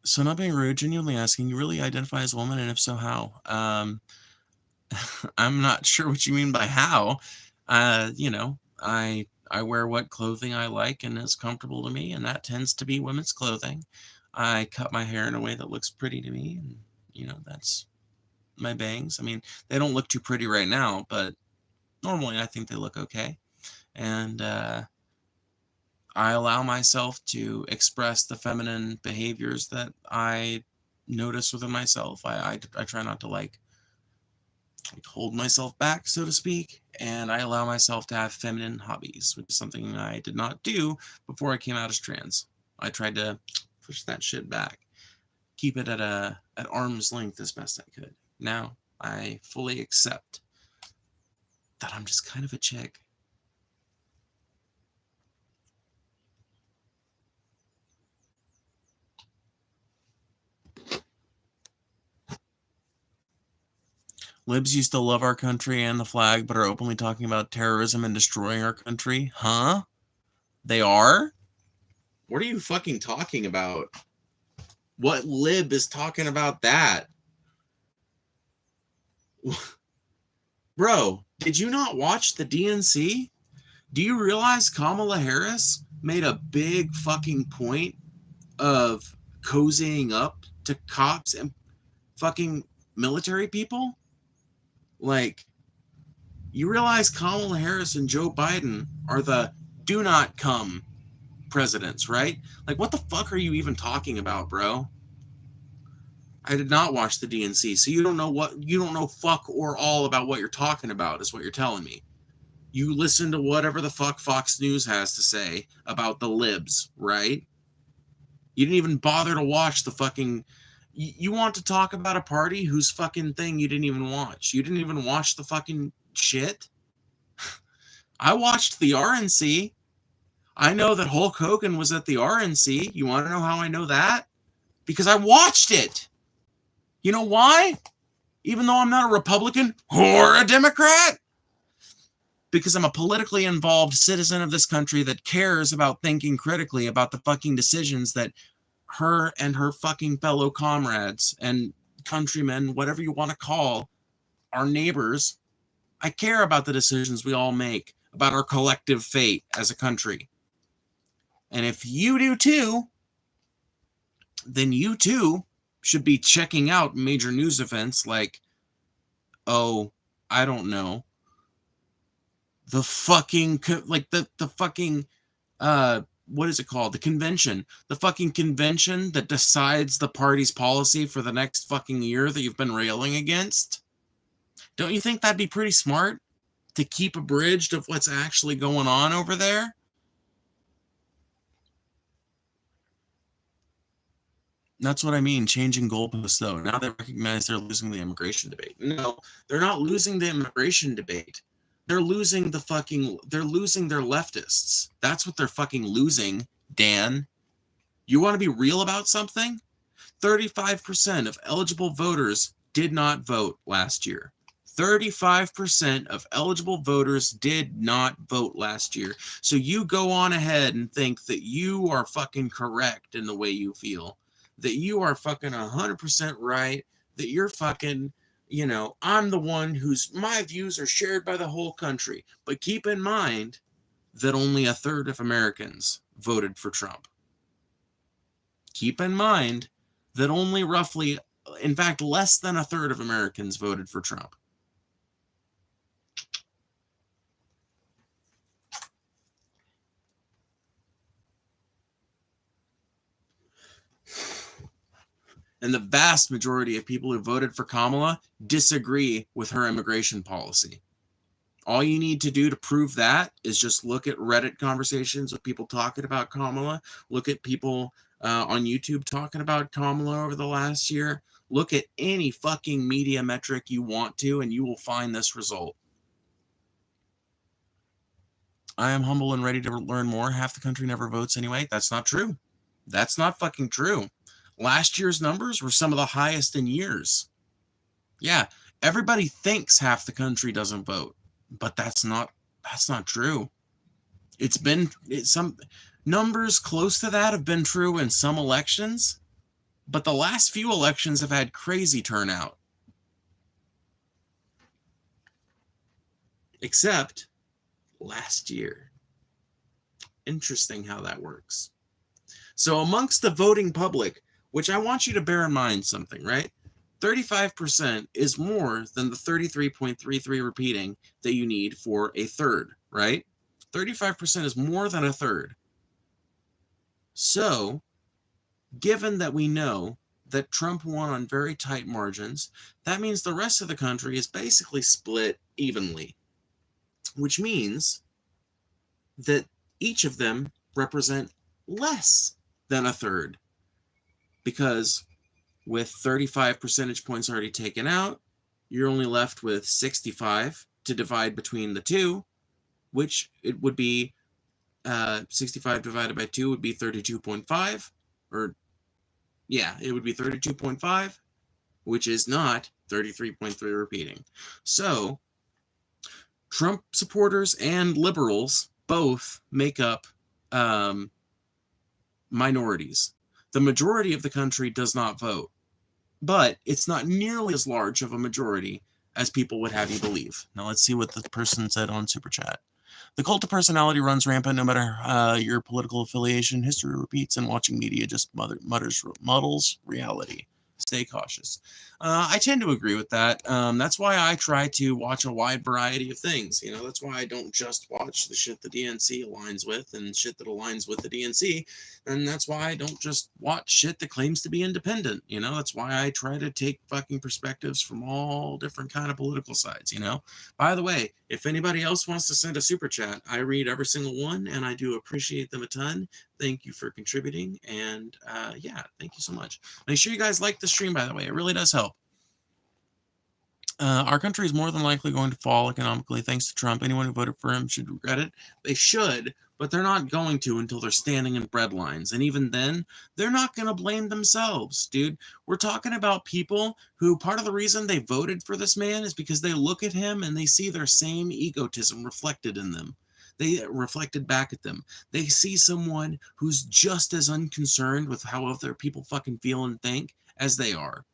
So, not being rude, genuinely asking, you really identify as a woman, and if so, how? I'm not sure what you mean by how. I wear what clothing I like and is comfortable to me, and that tends to be women's clothing. I cut my hair in a way that looks pretty to me, and that's my bangs. I mean, they don't look too pretty right now, but normally I think they look okay. And I allow myself to express the feminine behaviors that I notice within myself. I try not to like hold myself back, so to speak, and I allow myself to have feminine hobbies, which is something I did not do before I came out as trans. I tried to push that shit back, keep it at arm's length as best I could. Now I fully accept that I'm just kind of a chick. Libs used to love our country and the flag, but are openly talking about terrorism and destroying our country. Huh? They are? What are you fucking talking about? What lib is talking about that? Bro, did you not watch the DNC? Do you realize Kamala Harris made a big fucking point of cozying up to cops and fucking military people? Like, you realize Kamala Harris and Joe Biden are the do not come presidents, right? Like, what the fuck are you even talking about, bro? I did not watch the DNC, so you don't know fuck or all about what you're talking about, is what you're telling me. You listen to whatever the fuck Fox News has to say about the libs, right? You didn't even bother to watch the fucking... You want to talk about a party whose fucking thing you didn't even watch. You didn't even watch the fucking shit. I watched the RNC. I know that Hulk Hogan was at the RNC. You want to know how I know that? Because I watched it. You know why? Even though I'm not a Republican or a Democrat. Because I'm a politically involved citizen of this country that cares about thinking critically about the fucking decisions that her and her fucking fellow comrades and countrymen, whatever you want to call our neighbors, I care about the decisions we all make about our collective fate as a country. And if you do too, then you too should be checking out major news events like, oh, I don't know, the fucking, like the fucking, what is it called? The convention. The fucking convention that decides the party's policy for the next fucking year that you've been railing against. Don't you think that'd be pretty smart to keep abridged of what's actually going on over there? That's what I mean, changing goalposts, though. Now they recognize they're losing the immigration debate. No, they're not losing the immigration debate. They're losing their leftists. That's what they're fucking losing, Dan. You want to be real about something? 35% of eligible voters did not vote last year. 35% of eligible voters did not vote last year. So you go on ahead and think that you are fucking correct in the way you feel, that you are fucking 100% right, that you're fucking, you know, I'm the one whose my views are shared by the whole country. But keep in mind that only a third of Americans voted for Trump. Keep in mind that only roughly, in fact, less than a third of Americans voted for Trump. And the vast majority of people who voted for Kamala disagree with her immigration policy. All you need to do to prove that is just look at Reddit conversations with people talking about Kamala. Look at people on YouTube talking about Kamala over the last year. Look at any fucking media metric you want to, and you will find this result. I am humble and ready to learn more. Half the country never votes anyway. That's not true. That's not fucking true. Last year's numbers were some of the highest in years. Yeah, everybody thinks half the country doesn't vote, but that's not true. Some numbers close to that have been true in some elections, but the last few elections have had crazy turnout. Except last year. Interesting how that works. So amongst the voting public, which I want you to bear in mind something, right? 35% is more than the 33.33 repeating that you need for a third, right? 35% is more than a third. So, given that we know that Trump won on very tight margins, that means the rest of the country is basically split evenly, which means that each of them represent less than a third, because with 35 percentage points already taken out, you're only left with 65 to divide between the two, which it would be 65 divided by 2 would be 32.5, or yeah, it would be 32.5, which is not 33.3 repeating. So Trump supporters and liberals both make up minorities. The majority of the country does not vote, but it's not nearly as large of a majority as people would have you believe. Now let's see what the person said on Super Chat. The cult of personality runs rampant no matter your political affiliation. History repeats, and watching media just muddles reality. Stay cautious. I tend to agree with that. That's why I try to watch a wide variety of things. You know, that's why I don't just watch the shit the DNC aligns with and shit that aligns with the DNC. And that's why I don't just watch shit that claims to be independent. You know, that's why I try to take fucking perspectives from all different kind of political sides, you know. By the way, if anybody else wants to send a super chat, I read every single one and I do appreciate them a ton. Thank you for contributing. And yeah, thank you so much. Make sure you guys like the stream, by the way. It really does help. Our country is more than likely going to fall economically thanks to Trump. Anyone who voted for him should regret it. They should, but they're not going to until they're standing in bread lines. And even then, they're not going to blame themselves, dude. We're talking about people who part of the reason they voted for this man is because they look at him and they see their same egotism reflected in them. They reflected back at them. They see someone who's just as unconcerned with how other people fucking feel and think as they are.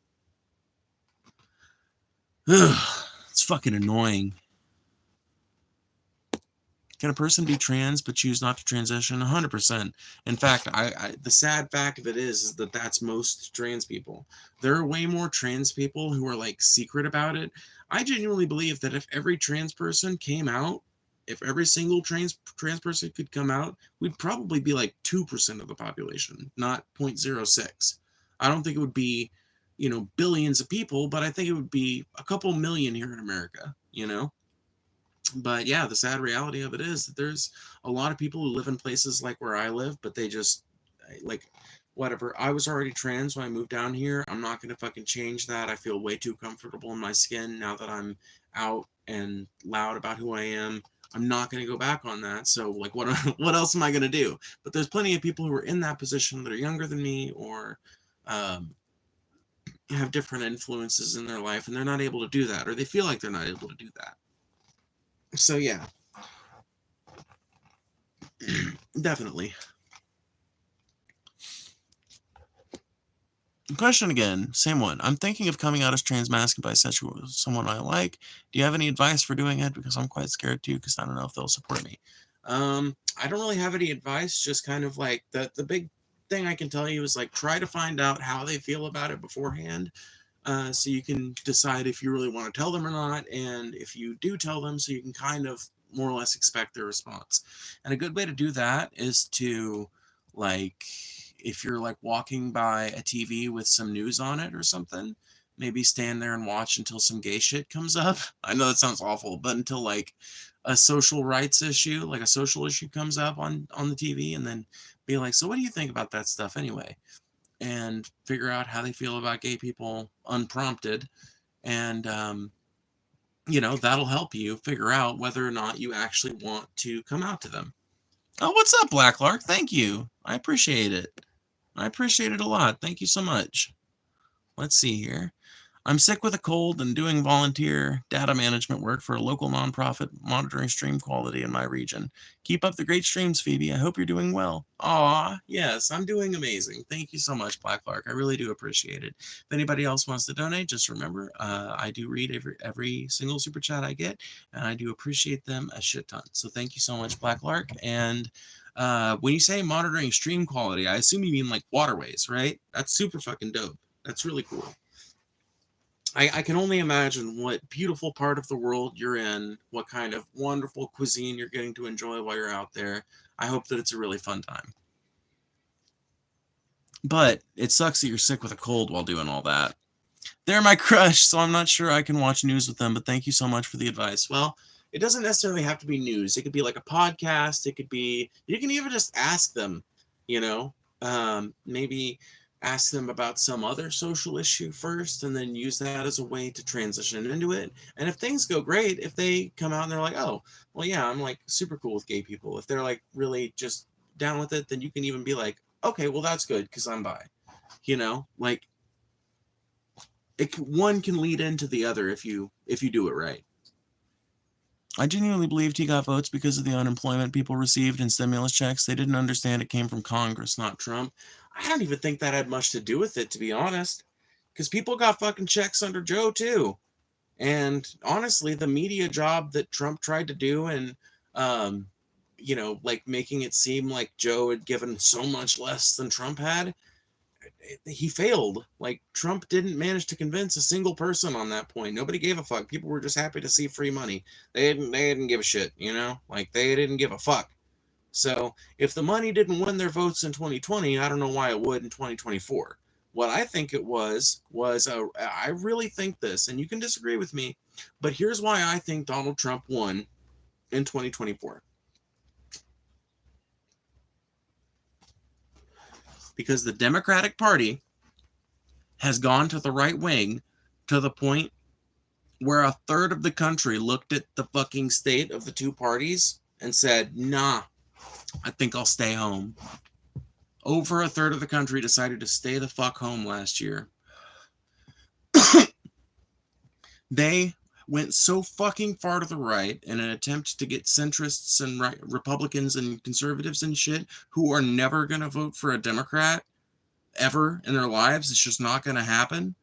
It's fucking annoying. Can a person be trans but choose not to transition? 100%. In fact, the sad fact of it is that that's most trans people. There are way more trans people who are like secret about it. I genuinely believe that if every trans person came out, if every single trans person could come out, we'd probably be like 2% of the population, not 0.06. I don't think it would be, you know, billions of people, but I think it would be a couple million here in America, you know? But yeah, the sad reality of it is that there's a lot of people who live in places like where I live, but they just, like, whatever. I was already trans when I moved down here. I'm not going to fucking change that. I feel way too comfortable in my skin now that I'm out and loud about who I am. I'm not going to go back on that. So like, what else am I going to do? But there's plenty of people who are in that position that are younger than me, or have different influences in their life, and they're not able to do that, or they feel like they're not able to do that. So yeah, definitely. Question again, same one. I'm thinking of coming out as trans-masculine bisexual with someone I like. Do you have any advice for doing it? Because I'm quite scared too, because I don't know if they'll support me. I don't really have any advice, just kind of like the big thing I can tell you is like try to find out how they feel about it beforehand, so you can decide if you really want to tell them or not, and if you do tell them, so you can kind of more or less expect their response. And a good way to do that is to, like, if you're like walking by a TV with some news on it or something, maybe stand there and watch until some gay shit comes up. I know that sounds awful, but until like a social rights issue, like a social issue comes up on the TV, and then be like, so what do you think about that stuff anyway? And figure out how they feel about gay people unprompted. And, that'll help you figure out whether or not you actually want to come out to them. Oh, what's up, Blacklark? Thank you. I appreciate it. I appreciate it a lot. Thank you so much. Let's see here. I'm sick with a cold and doing volunteer data management work for a local nonprofit monitoring stream quality in my region. Keep up the great streams, Phoebe. I hope you're doing well. Aw, yes, I'm doing amazing. Thank you so much, Blacklark. I really do appreciate it. If anybody else wants to donate, just remember, I do read every single super chat I get, and I do appreciate them a shit ton. So thank you so much, Blacklark. And when you say monitoring stream quality, I assume you mean like waterways, right? That's super fucking dope. That's really cool. I can only imagine what beautiful part of the world you're in, what kind of wonderful cuisine you're getting to enjoy while you're out there. I hope that it's a really fun time. But it sucks that you're sick with a cold while doing all that. They're my crush, so I'm not sure I can watch news with them, but thank you so much for the advice. Well, it doesn't necessarily have to be news. It could be like a podcast. It could be, you can even just ask them, maybe ask them about some other social issue first, and then use that as a way to transition into it. And if things go great, if they come out and they're like, oh, well, yeah, I'm like super cool with gay people. If they're like really just down with it, then you can even be like, okay, well, that's good because I'm bi. Like one can lead into the other if you do it right. I genuinely believed he got votes because of the unemployment people received and stimulus checks. They didn't understand it came from Congress, not Trump. I don't even think that had much to do with it, to be honest. Because people got fucking checks under Joe, too. And honestly, the media job that Trump tried to do, and, like making it seem like Joe had given so much less than Trump had, he failed. Like, Trump didn't manage to convince a single person on that point. Nobody gave a fuck. People were just happy to see free money. They didn't give a shit, Like, they didn't give a fuck. So if the money didn't win their votes in 2020, I don't know why it would in 2024. What I think it was I really think this, and you can disagree with me, but here's why I think Donald Trump won in 2024. Because the Democratic Party has gone to the right wing to the point where a third of the country looked at the fucking state of the two parties and said, nah, I think I'll stay home. Over a third of the country decided to stay the fuck home last year. They went so fucking far to the right in an attempt to get centrists and Republicans and conservatives and shit who are never going to vote for a Democrat ever in their lives. It's just not going to happen.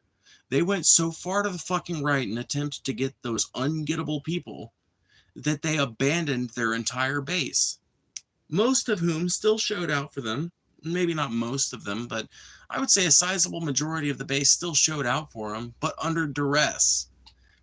They went so far to the fucking right in an attempt to get those ungettable people that they abandoned their entire base. Most of whom still showed out for them. Maybe not most of them, but I would say a sizable majority of the base still showed out for them, but under duress.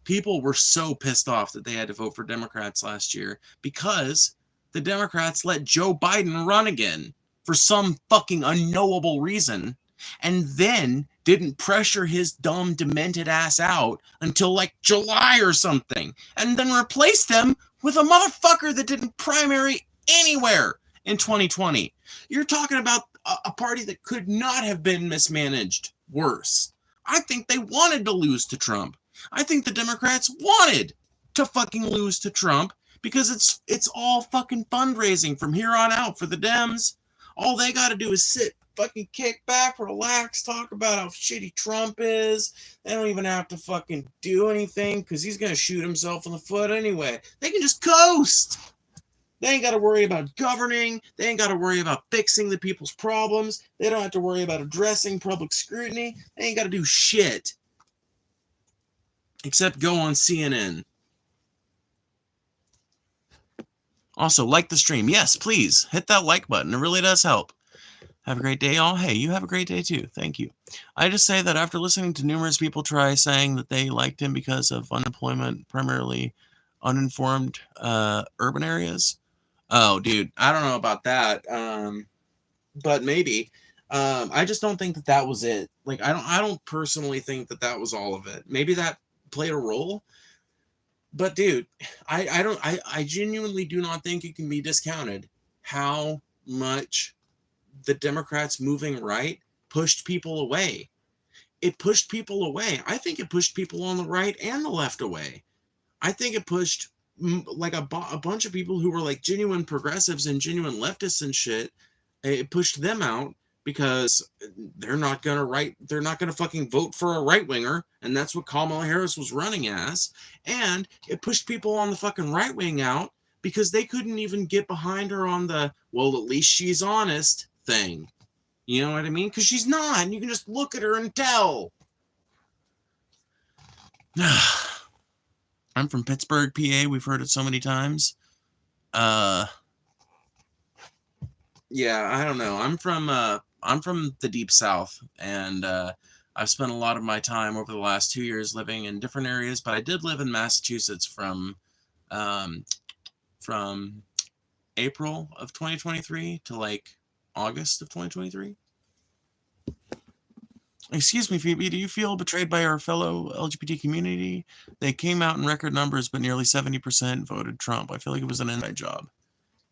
People were so pissed off that they had to vote for Democrats last year because the Democrats let Joe Biden run again for some fucking unknowable reason, and then didn't pressure his dumb, demented ass out until like July or something, and then replaced him with a motherfucker that didn't primary anywhere in 2020. You're talking about a party that could not have been mismanaged worse. I think they wanted to lose to Trump. I think the Democrats wanted to fucking lose to Trump because it's all fucking fundraising from here on out for the Dems. All they got to do is sit, fucking kick back, relax, talk about how shitty Trump is. They don't even have to fucking do anything because he's going to shoot himself in the foot anyway. They can just coast. They ain't got to worry about governing. They ain't got to worry about fixing the people's problems. They don't have to worry about addressing public scrutiny. They ain't got to do shit except go on CNN. Also, like the stream. Yes, please. Hit that like button. It really does help. Have a great day, all. Hey, you have a great day, too. Thank you. I just say that after listening to numerous people try saying that they liked him because of unemployment, primarily uninformed urban areas. Oh, dude, I don't know about that, but maybe. I just don't think that that was it. Like, I don't personally think that that was all of it. Maybe that played a role. But dude, I genuinely do not think it can be discounted how much the Democrats moving right pushed people away. It pushed people away. I think it pushed people on the right and the left away. I think it pushed like a bunch of people who were like genuine progressives and genuine leftists and shit. It pushed them out because they're not gonna fucking vote for a right winger, and that's what Kamala Harris was running as. And it pushed people on the fucking right wing out because they couldn't even get behind her on the, well, at least she's honest thing. You know what I mean? Because she's not, and you can just look at her and tell. I'm from Pittsburgh, PA. We've heard it so many times. Yeah, I don't know. I'm from the deep south, and I've spent a lot of my time over the last 2 years living in different areas, but I did live in Massachusetts from April of 2023 to like August of 2023. Excuse me, Phoebe, do you feel betrayed by our fellow LGBT community? They came out in record numbers, but nearly 70% voted Trump. I feel like it was an inside job.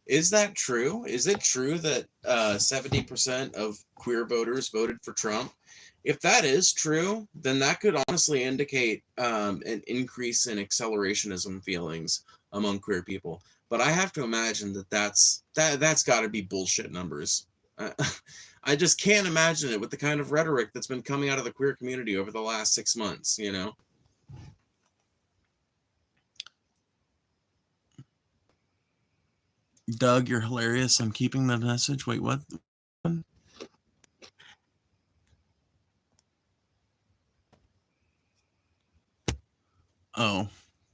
Is that true? Is it true that 70% of queer voters voted for Trump? If that is true, then that could honestly indicate an increase in accelerationism feelings among queer people. But I have to imagine that that's got to be bullshit numbers. I just can't imagine it with the kind of rhetoric that's been coming out of the queer community over the last 6 months, you know? Doug, you're hilarious. I'm keeping the message. Wait, what? Oh,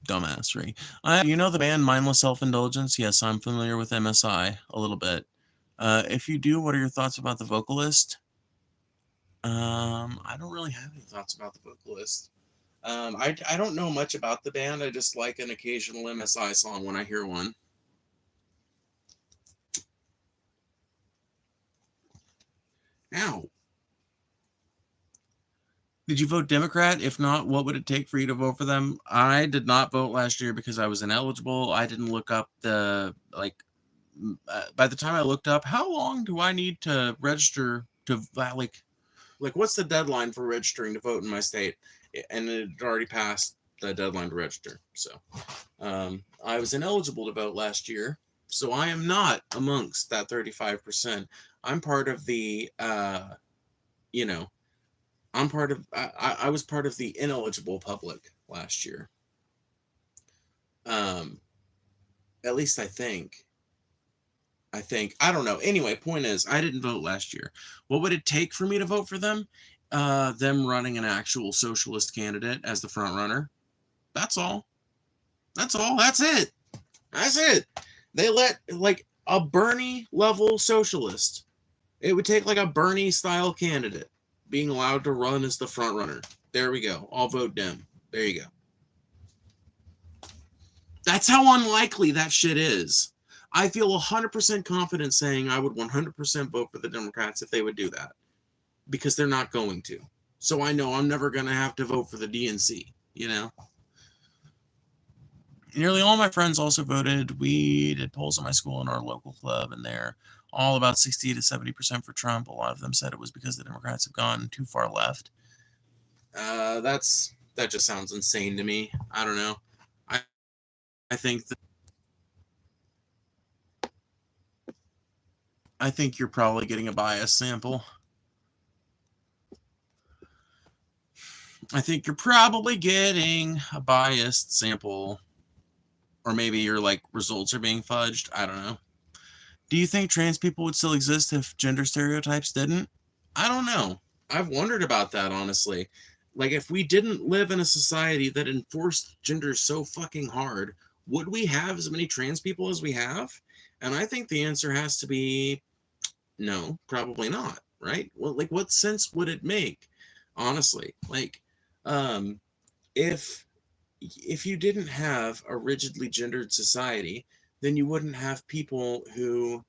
dumbassery. You know the band Mindless Self-Indulgence? Yes, I'm familiar with MSI a little bit. If you do, what are your thoughts about the vocalist? I don't really have any thoughts about the vocalist. I don't know much about the band. I just like an occasional MSI song when I hear one. Ow. Did you vote Democrat? If not, what would it take for you to vote for them? I did not vote last year because I was ineligible. I didn't look up the, like, by the time I looked up, how long do I need to register to, like what's the deadline for registering to vote in my state? And it had already passed the deadline to register. So I was ineligible to vote last year. So I am not amongst that 35%. I'm part of the, you know, I was part of the ineligible public last year. At least I think. I don't know. Anyway, point is, I didn't vote last year. What would it take for me to vote for them? Them running an actual socialist candidate as the front runner. That's all. That's all. That's it. That's it. They let, like, a Bernie level socialist. It would take like a Bernie style candidate being allowed to run as the front runner. There we go. I'll vote Dem. There you go. That's how unlikely that shit is. I feel 100% confident saying I would 100% vote for the Democrats if they would do that. Because they're not going to. So I know I'm never going to have to vote for the DNC, you know? Nearly all my friends also voted. We did polls at my school and our local club, and they're all about 60 to 70% for Trump. A lot of them said it was because the Democrats have gone too far left. That just sounds insane to me. I don't know. I think that I think you're probably getting a biased sample. I think you're probably getting a biased sample. Or maybe your like results are being fudged. I don't know. Do you think trans people would still exist if gender stereotypes didn't? I don't know. I've wondered about that, honestly. Like, if we didn't live in a society that enforced gender so fucking hard, would we have as many trans people as we have? And I think the answer has to be no, probably not, right? Well, like, what sense would it make, honestly? Like, um, if you didn't have a rigidly gendered society, then you wouldn't have people who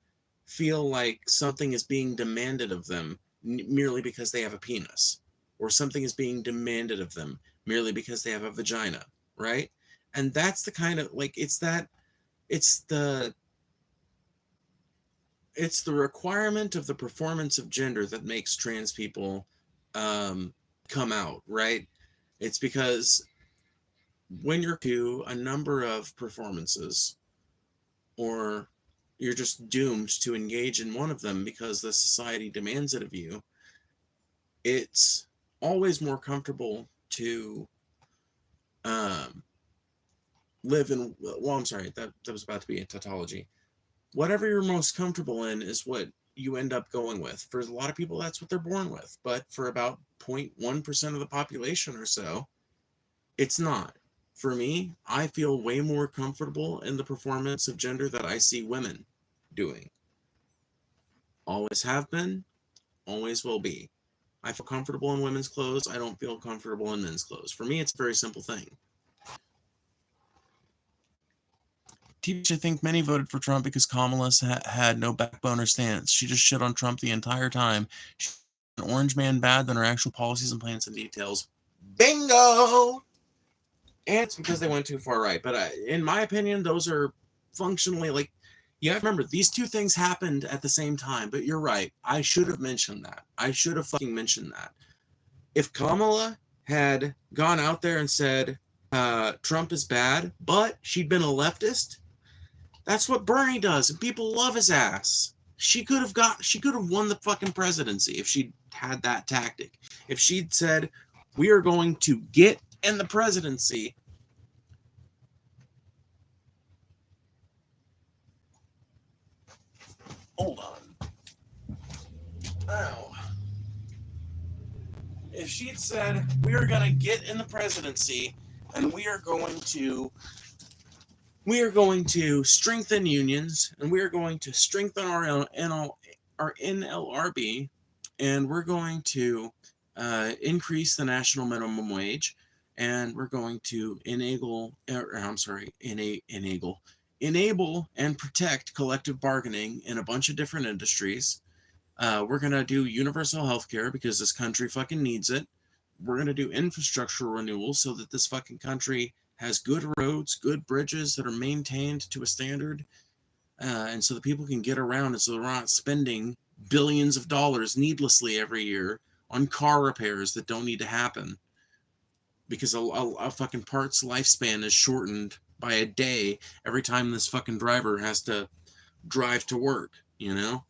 feel like something is being demanded of them merely because they have a penis, or something is being demanded of them merely because they have a vagina, right? And that's the kind of like it's the it's the requirement of the performance of gender that makes trans people come out, right? It's because when you're to a number of performances, or you're just doomed to engage in one of them because the society demands it of you, it's always more comfortable to um, live in. Well, I'm sorry, that was about to be a tautology. Whatever you're most comfortable in is what you end up going with. For a lot of people, that's what they're born with. But for about 0.1% of the population or so, it's not. For me, I feel way more comfortable in the performance of gender that I see women doing. Always have been, always will be. I feel comfortable in women's clothes. I don't feel comfortable in men's clothes. For me, it's a very simple thing. Teach, I think many voted for Trump because Kamala had no backbone or stance. She just shit on Trump the entire time. She's an orange man bad than her actual policies and plans and details. Bingo! And it's because they went too far right. But in my opinion, those are functionally like, you have to remember, these two things happened at the same time. But you're right. I should have mentioned that. I should have fucking mentioned that. If Kamala had gone out there and said Trump is bad, but she'd been a leftist, that's what Bernie does, and people love his ass. She could have won the fucking presidency if she'd had that tactic. If she'd said, we are going to get in the presidency. Hold on. Ow. If she'd said, we are going to get in the presidency and we are going to strengthen unions, and we are going to strengthen our NLRB, and we're going to increase the national minimum wage, and we're going to enable and protect collective bargaining in a bunch of different industries. We're going to do universal health care because this country fucking needs it. We're going to do infrastructure renewal so that this fucking country has good roads, good bridges that are maintained to a standard, and so that people can get around, and so they're not spending billions of dollars needlessly every year on car repairs that don't need to happen because a fucking part's lifespan is shortened by a day every time this fucking driver has to drive to work, you know?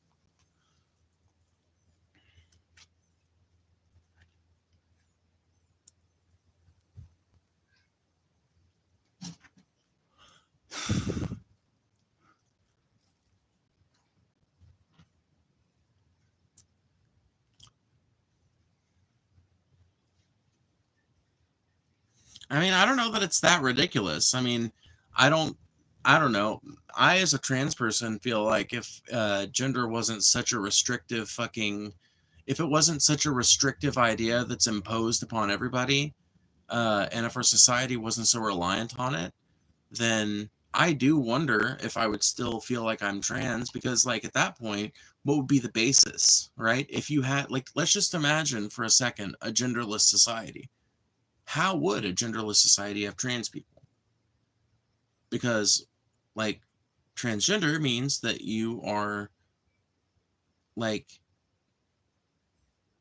I mean, I don't know that it's that ridiculous. I mean, I don't know. I, as a trans person, feel like if gender wasn't such a restrictive fucking, if it wasn't such a restrictive idea that's imposed upon everybody, and if our society wasn't so reliant on it, then I do wonder if I would still feel like I'm trans, because like at that point, what would be the basis, right? If you had, like, let's just imagine for a second a genderless society. How would a genderless society have trans people? Because like transgender means that you are like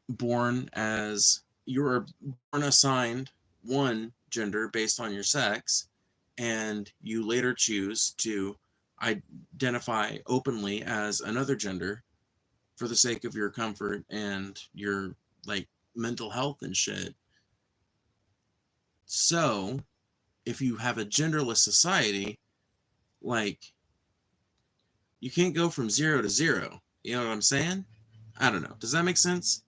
you're born assigned one gender based on your sex, and you later choose to identify openly as another gender, for the sake of your comfort and your like mental health and shit. So if you have a genderless society, like, you can't go from 0 to 0. You know what I'm saying? I don't know. Does that make sense?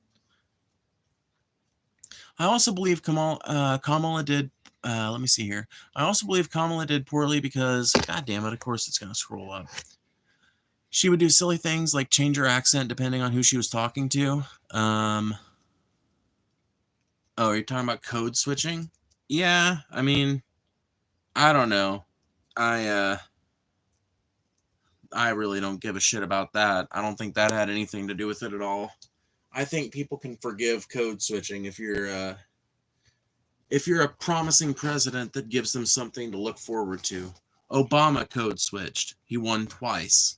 I also believe Kamala did. Let me see here. I also believe Kamala did poorly because, god damn it, of course it's going to scroll up. She would do silly things like change her accent depending on who she was talking to. Oh, you're talking about code switching? Yeah, I mean, I don't know. I really don't give a shit about that. I don't think that had anything to do with it at all. I think people can forgive code switching if you're a promising president that gives them something to look forward to. Obama code switched. He won twice.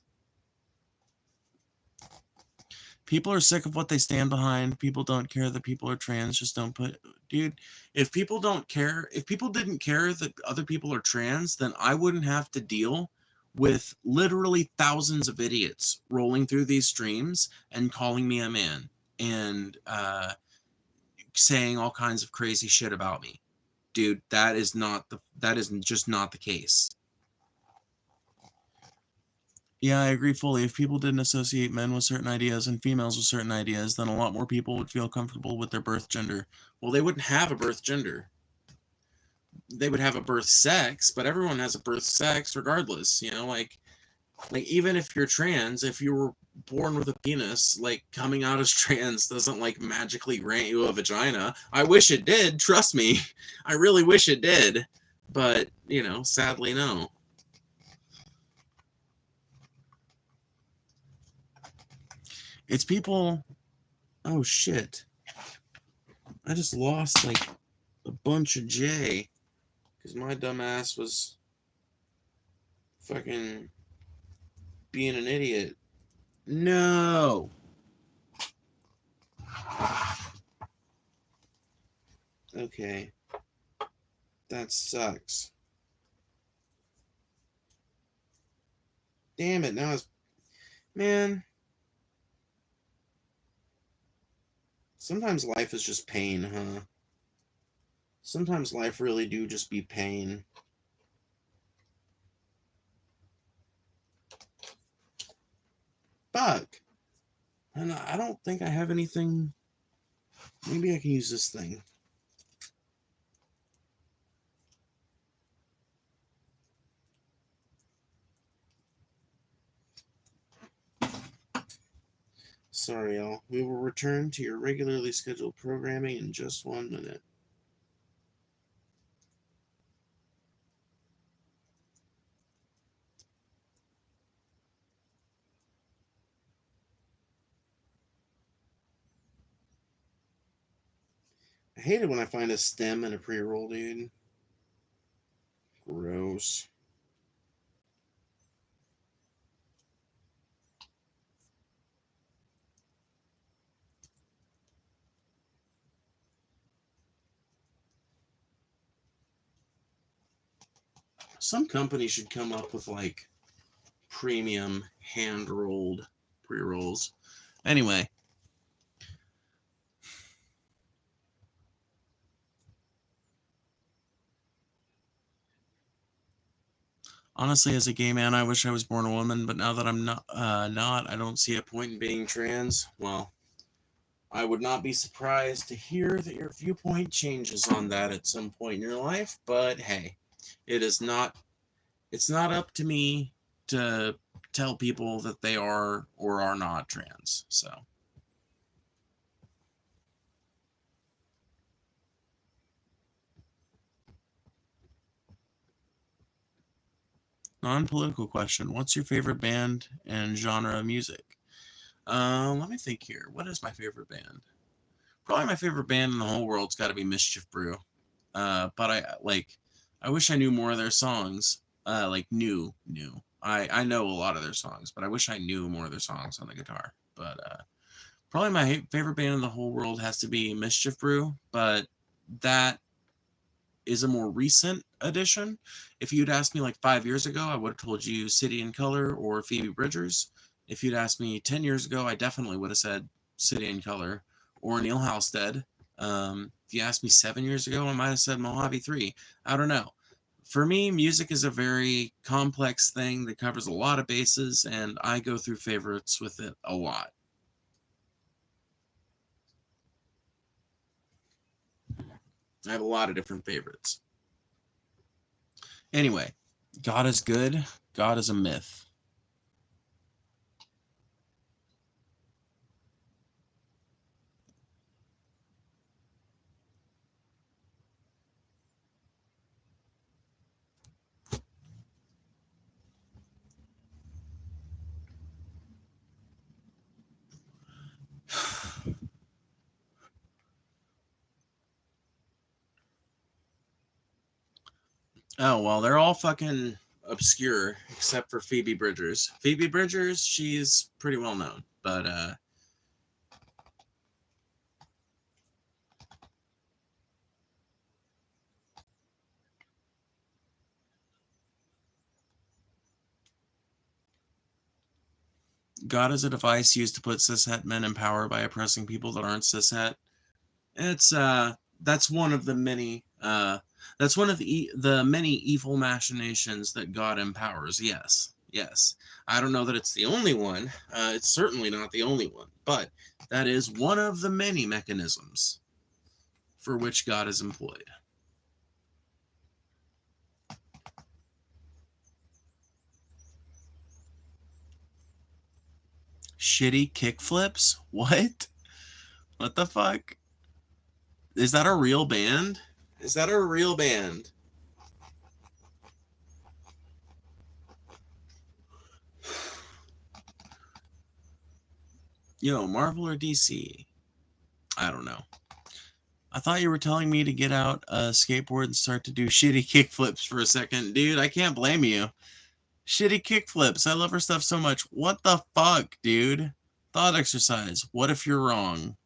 People are sick of what they stand behind. People don't care that people are trans. Just don't put... Dude, if people didn't care that other people are trans, then I wouldn't have to deal with literally thousands of idiots rolling through these streams and calling me a man and saying all kinds of crazy shit about me. Dude, that is just not the case. Yeah, I agree fully. If people didn't associate men with certain ideas and females with certain ideas, then a lot more people would feel comfortable with their birth gender. Well, they wouldn't have a birth gender. They would have a birth sex, but everyone has a birth sex regardless. You know, like even if you're trans, if you were born with a penis, like, coming out as trans doesn't like magically grant you a vagina. I wish it did, trust me. I really wish it did. But, you know, sadly, no. It's people... Oh, shit. I just lost, like, a bunch of J. Because my dumb ass was fucking being an idiot. No! Okay. That sucks. Damn it, now it's... Man... Sometimes life is just pain, huh? Sometimes life really do just be pain. Fuck. And I don't think I have anything... Maybe I can use this thing. Sorry, y'all. We will return to your regularly scheduled programming in just 1 minute. I hate it when I find a stem in a pre-roll, dude. Gross. Some company should come up with, like, premium hand-rolled pre-rolls. Anyway. Honestly, as a gay man, I wish I was born a woman, but now that I'm not, I don't see a point in being trans. Well, I would not be surprised to hear that your viewpoint changes on that at some point in your life, but hey, it's not up to me to tell people that they are or are not trans, so. Non-political question. What's your favorite band and genre of music? Let me think here. What is my favorite band? Probably my favorite band in the whole world's got to be Mischief Brew. But I wish I knew more of their songs. New. I know a lot of their songs, but I wish I knew more of their songs on the guitar. But probably my favorite band in the whole world has to be Mischief Brew, but that is a more recent addition. If you'd asked me like 5 years ago, I would have told you City and Color or Phoebe Bridgers. If you'd asked me 10 years ago, I definitely would have said City and Color or Neil Halstead. If you asked me 7 years ago, I might have said Mojave 3. I don't know. For me, music is a very complex thing that covers a lot of bases, and I go through favorites with it a lot. I have a lot of different favorites. Anyway, God is good. God is a myth. Oh, well, they're all fucking obscure except for Phoebe Bridgers. Phoebe Bridgers, she's pretty well known, but God is a device used to put cishet men in power by oppressing people that aren't cishet. It's that's one of the many that's one of the many evil machinations that God empowers. Yes, yes. I don't know that it's the only one. It's certainly not the only one, but that is one of the many mechanisms for which God is employed. Shitty kickflips? What? What the fuck? Is that a real band? Is that a real band? Yo, Marvel or DC? I don't know. I thought you were telling me to get out a skateboard and start to do shitty kickflips for a second. Dude, I can't blame you. Shitty kickflips. I love her stuff so much. What the fuck, dude? Thought exercise. What if you're wrong?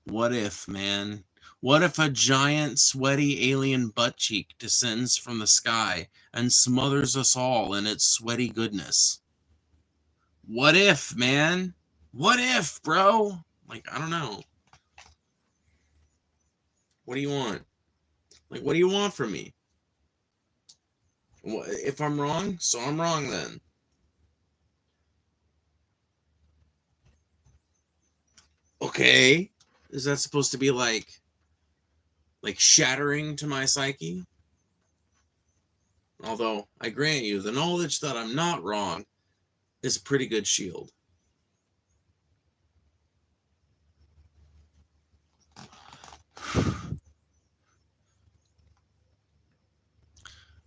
What if, man? What if a giant, sweaty alien butt cheek descends from the sky and smothers us all in its sweaty goodness? What if, man? What if, bro? Like, I don't know. What do you want? Like, what do you want from me? If I'm wrong, so I'm wrong then. Okay. Is that supposed to be like shattering to my psyche? Although, I grant you, the knowledge that I'm not wrong is a pretty good shield.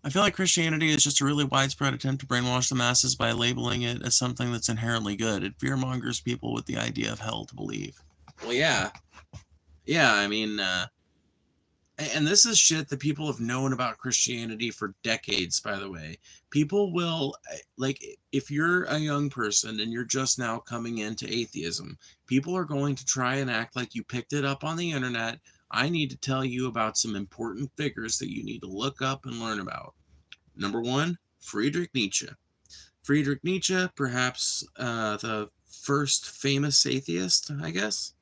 I feel like Christianity is just a really widespread attempt to brainwash the masses by labeling it as something that's inherently good. It fearmongers people with the idea of hell to believe. Well, yeah. Yeah, I mean, and this is shit that people have known about Christianity for decades, by the way. People will, like, if you're a young person and you're just now coming into atheism, people are going to try and act like you picked it up on the internet. I need to tell you about some important figures that you need to look up and learn about. Number one, Friedrich Nietzsche. Friedrich Nietzsche, perhaps the first famous atheist, I guess.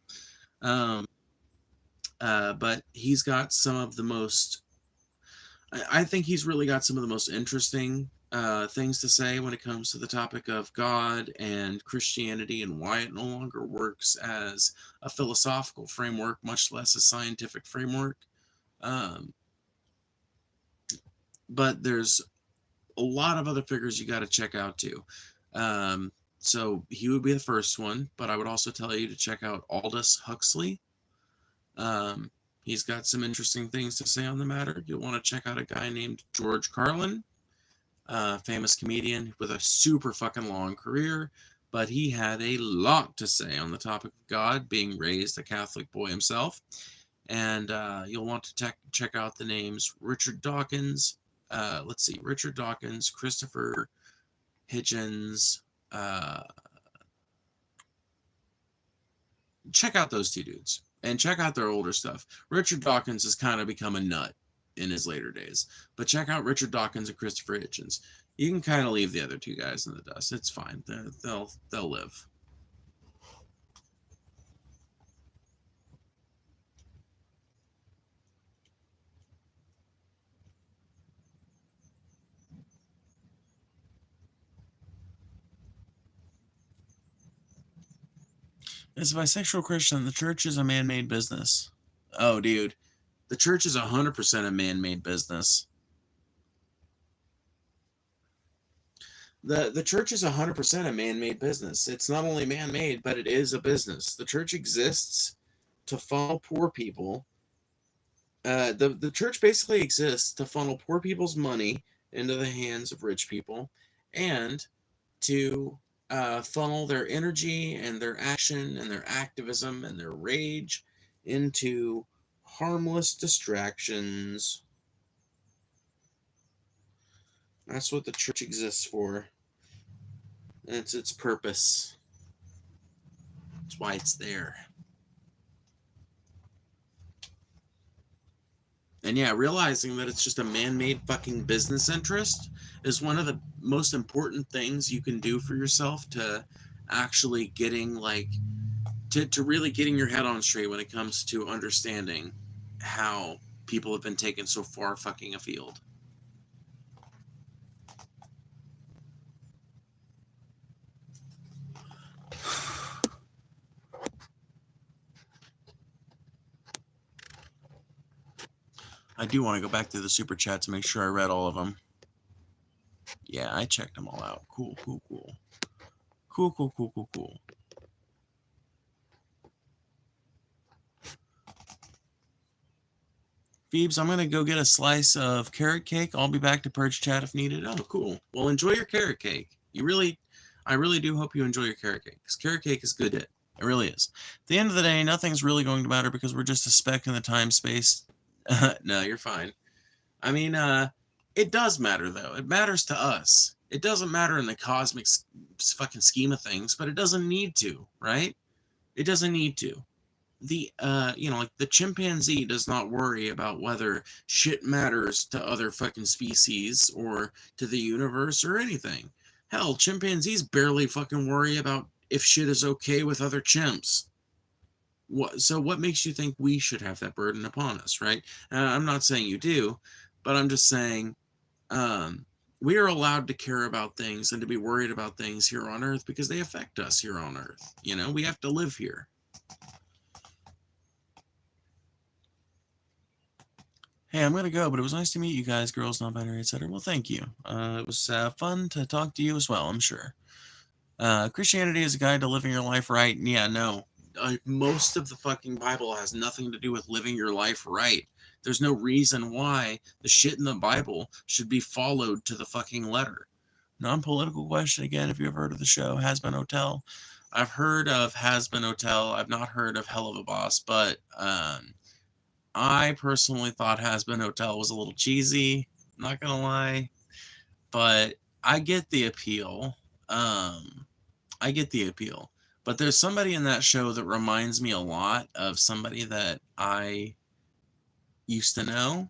But he's got some of the most, I think he's really got some of the most interesting things to say when it comes to the topic of God and Christianity and why it no longer works as a philosophical framework, much less a scientific framework. But there's a lot of other figures you got to check out too. So he would be the first one, but I would also tell you to check out Aldous Huxley. He's got some interesting things to say on the matter. You'll want to check out a guy named George Carlin, famous comedian with a super fucking long career, but he had a lot to say on the topic of God, being raised a Catholic boy himself. And you'll want to check out the names Richard Dawkins. Let's see, Richard Dawkins, Christopher Hitchens. Check out those two dudes. And check out their older stuff. Richard Dawkins has kind of become a nut in his later days. But check out Richard Dawkins and Christopher Hitchens. You can kind of leave the other two guys in the dust. It's fine. They'll live. As a bisexual Christian, the church is a man-made business. Oh, dude. The church is 100% a man-made business. The church is 100% a man-made business. It's not only man-made, but it is a business. The church exists to funnel poor people. The church basically exists to funnel poor people's money into the hands of rich people, and to funnel their energy and their action and their activism and their rage into harmless distractions. That's what the church exists for. That's its purpose. That's why it's there. And yeah, realizing that it's just a man-made fucking business interest is one of the most important things you can do for yourself to actually getting like to really getting your head on straight when it comes to understanding how people have been taken so far fucking afield. I do want to go back to the super chats to make sure I read all of them. Yeah, I checked them all out. Cool. Phoebes, I'm going to go get a slice of carrot cake. I'll be back to purge chat if needed. Oh, cool. Well, enjoy your carrot cake. I really do hope you enjoy your carrot cake, because carrot cake is good. It really is. At the end of the day, nothing's really going to matter because we're just a speck in the time space. No, you're fine. I mean, it does matter, though. It matters to us. It doesn't matter in the cosmic fucking scheme of things, but it doesn't need to, right? It doesn't need to. The like the chimpanzee does not worry about whether shit matters to other fucking species or to the universe or anything. Hell, chimpanzees barely fucking worry about if shit is okay with other chimps. So what makes you think we should have that burden upon us, right? I'm not saying you do, but I'm just saying we are allowed to care about things and to be worried about things here on Earth because they affect us here on Earth. We have to live here. Hey, I'm going to go, but it was nice to meet you guys, girls, non-binary, etc. Well, thank you. It was fun to talk to you as well, I'm sure. Christianity is a guide to living your life right. Yeah, no. Most of the fucking Bible has nothing to do with living your life right. There's no reason why the shit in the Bible should be followed to the fucking letter. Non-political question again, if you've heard of the show, Has Been Hotel. I've heard of Has Been Hotel. I've not heard of Hell of a Boss, but I personally thought Has Been Hotel was a little cheesy, not gonna lie, but I get the appeal. But there's somebody in that show that reminds me a lot of somebody that I used to know,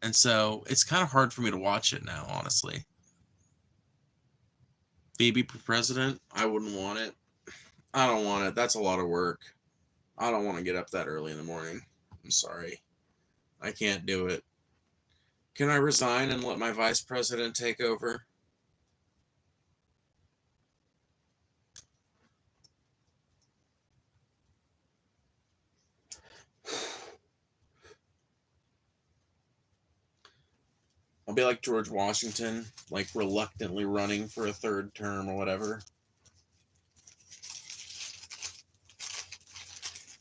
and so it's kind of hard for me to watch it now, honestly. Phoebe for president? I wouldn't want it. I don't want it. That's a lot of work. I don't want to get up that early in the morning. I'm sorry. I can't do it. Can I resign and let my vice president take over? I'll be like George Washington, like reluctantly running for a third term or whatever.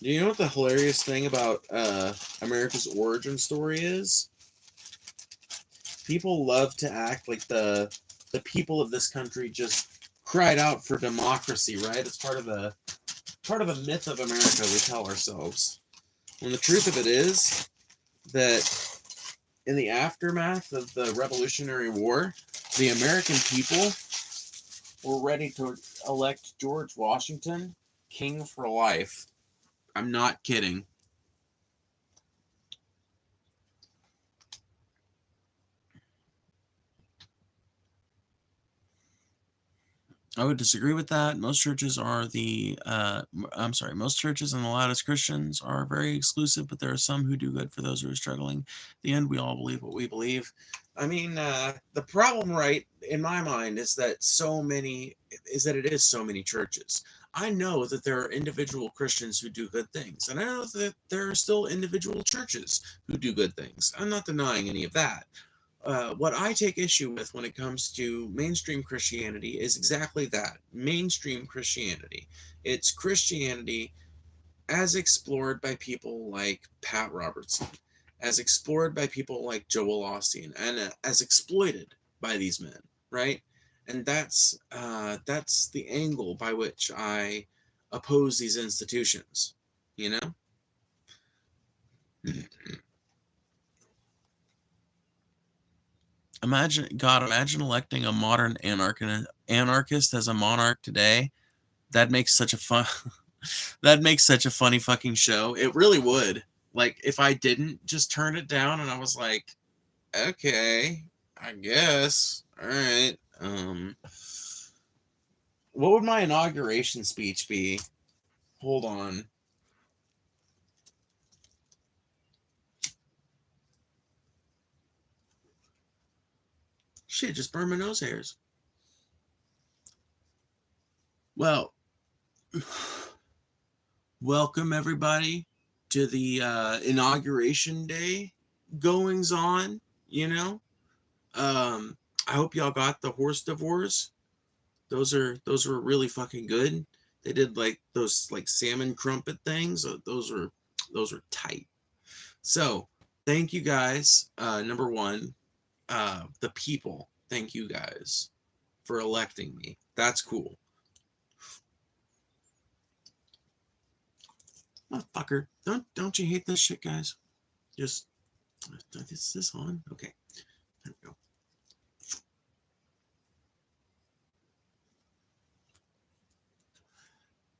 Do you know what the hilarious thing about America's origin story is? People love to act like the people of this country just cried out for democracy, right? It's part of the myth of America we tell ourselves. And the truth of it is that in the aftermath of the Revolutionary War, the American people were ready to elect George Washington king for life. I'm not kidding. I would disagree with that. Most churches are most churches and the loudest Christians are very exclusive, but there are some who do good for those who are struggling. At the end, we all believe what we believe. I mean, the problem, right, in my mind, is that it is so many churches. I know that there are individual Christians who do good things, and I know that there are still individual churches who do good things. I'm not denying any of that. What I take issue with when it comes to mainstream Christianity is exactly that, mainstream Christianity. It's Christianity as explored by people like Pat Robertson, as explored by people like Joel Osteen, and as exploited by these men, right? And that's the angle by which I oppose these institutions, you know? Imagine electing a modern anarchist as a monarch today. That makes such a funny fucking show. It really would. Like, if I didn't just turn it down and I was like, okay, I guess. All right. What would my inauguration speech be? Hold on. Shit, just burn my nose hairs. Well, welcome everybody to the inauguration day goings on, you know. I hope y'all got the horse divorce. Those were really fucking good. They did like those like salmon crumpet things. Those were tight. So thank you guys. Number one, the people. Thank you guys for electing me. That's cool. Motherfucker, don't you hate this shit, guys? Just is this on? Okay, there we go.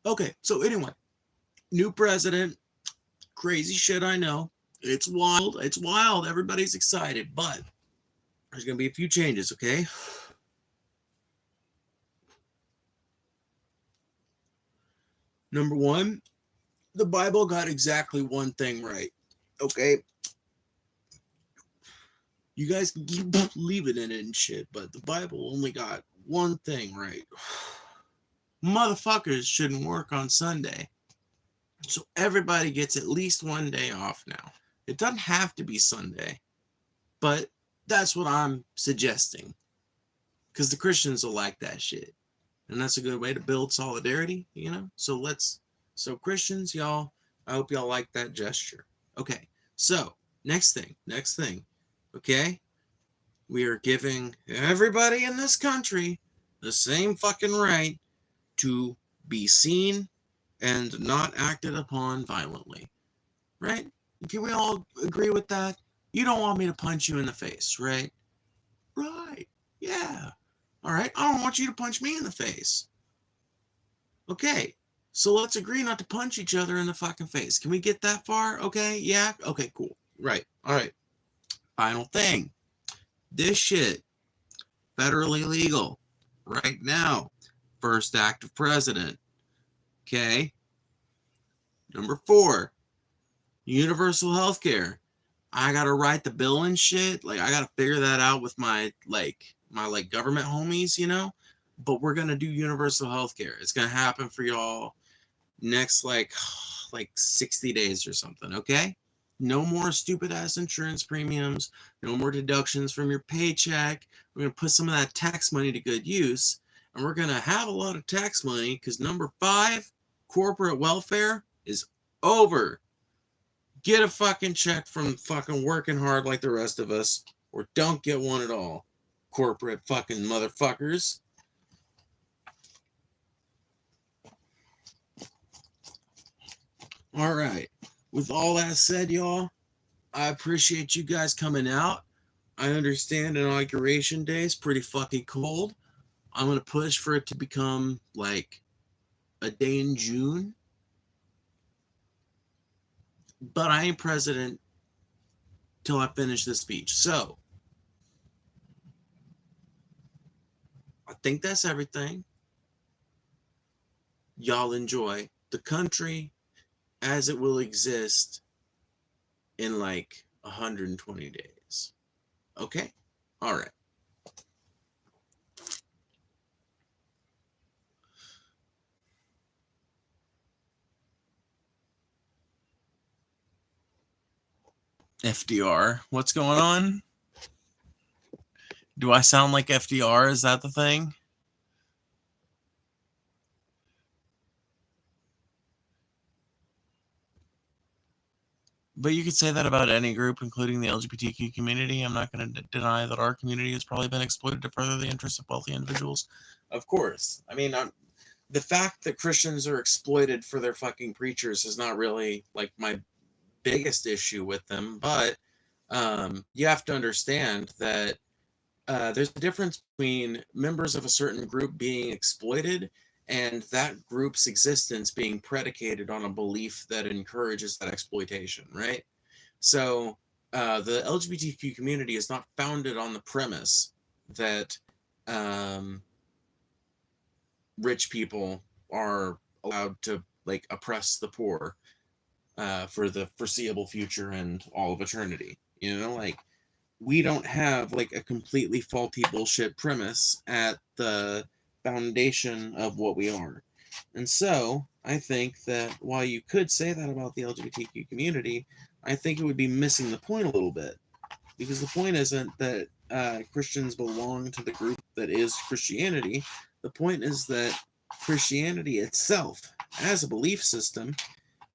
Okay, so anyway, new president, crazy shit, I know. It's wild. It's wild. Everybody's excited, but there's going to be a few changes, okay? Number one, the Bible got exactly one thing right, okay? You guys can keep believing in it and shit, but the Bible only got one thing right. Motherfuckers shouldn't work on Sunday. So everybody gets at least one day off now. It doesn't have to be Sunday, but that's what I'm suggesting. Because the Christians will like that shit. And that's a good way to build solidarity, you know? So Christians, y'all, I hope y'all like that gesture. Okay, so next thing, okay? We are giving everybody in this country the same fucking right to be seen and not acted upon violently, right? Can we all agree with that? You don't want me to punch you in the face, right? Right, yeah. All right, I don't want you to punch me in the face. Okay, so let's agree not to punch each other in the fucking face. Can we get that far? Okay, yeah? Okay, cool. Right, all right. Final thing. This shit, federally legal, right now. First act of president. Okay? Number 4, universal health care. I gotta write the bill and shit. Like, I gotta figure that out with my government homies, you know? But we're gonna do universal health care. It's gonna happen for y'all next like 60 days or something, okay? No more stupid ass insurance premiums, no more deductions from your paycheck. We're gonna put some of that tax money to good use, and we're gonna have a lot of tax money because number 5, corporate welfare is over. Get a fucking check from fucking working hard like the rest of us, or don't get one at all. Corporate fucking motherfuckers. All right. With all that said, y'all, I appreciate you guys coming out. I understand inauguration day is pretty fucking cold. I'm going to push for it to become like a day in June. But I ain't president till I finish this speech. So, I think that's everything. y'all enjoy the country as it will exist in like 120 days. Okay? All right. FDR. What's going on? Do I sound like FDR? Is that the thing? But you could say that about any group, including the LGBTQ community. I'm not going to deny that our community has probably been exploited to further the interests of wealthy individuals. Of course. I mean, the fact that Christians are exploited for their fucking preachers is not really like my biggest issue with them. But you have to understand that there's a difference between members of a certain group being exploited and that group's existence being predicated on a belief that encourages that exploitation, right? So the LGBTQ community is not founded on the premise that rich people are allowed to like oppress the poor for the foreseeable future and all of eternity. You know, like we don't have like a completely faulty bullshit premise at the foundation of what we are. And so I think that while you could say that about the LGBTQ community, I think it would be missing the point a little bit. Because the point isn't that Christians belong to the group that is Christianity. The point is that Christianity itself, as a belief system,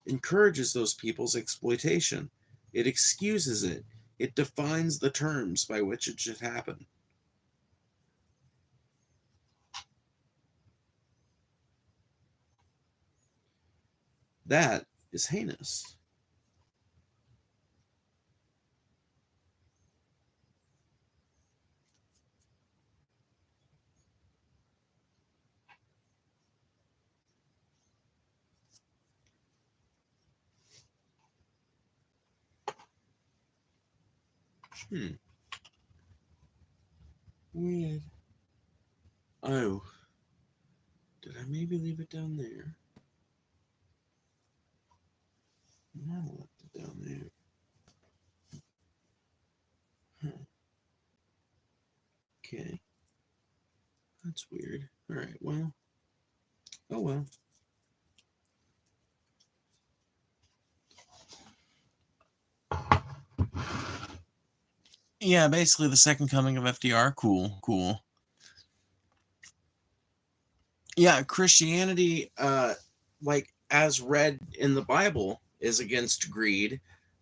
encourages those people's exploitation. It excuses it. It defines the terms by which it should happen. That is heinous. Weird. Oh. Did I maybe leave it down there? No, I left it down there. Huh. Okay. That's weird. Alright, well. Oh well. Yeah, basically the second coming of FDR. Cool, cool. Yeah, Christianity, like as read in the Bible, is against greed,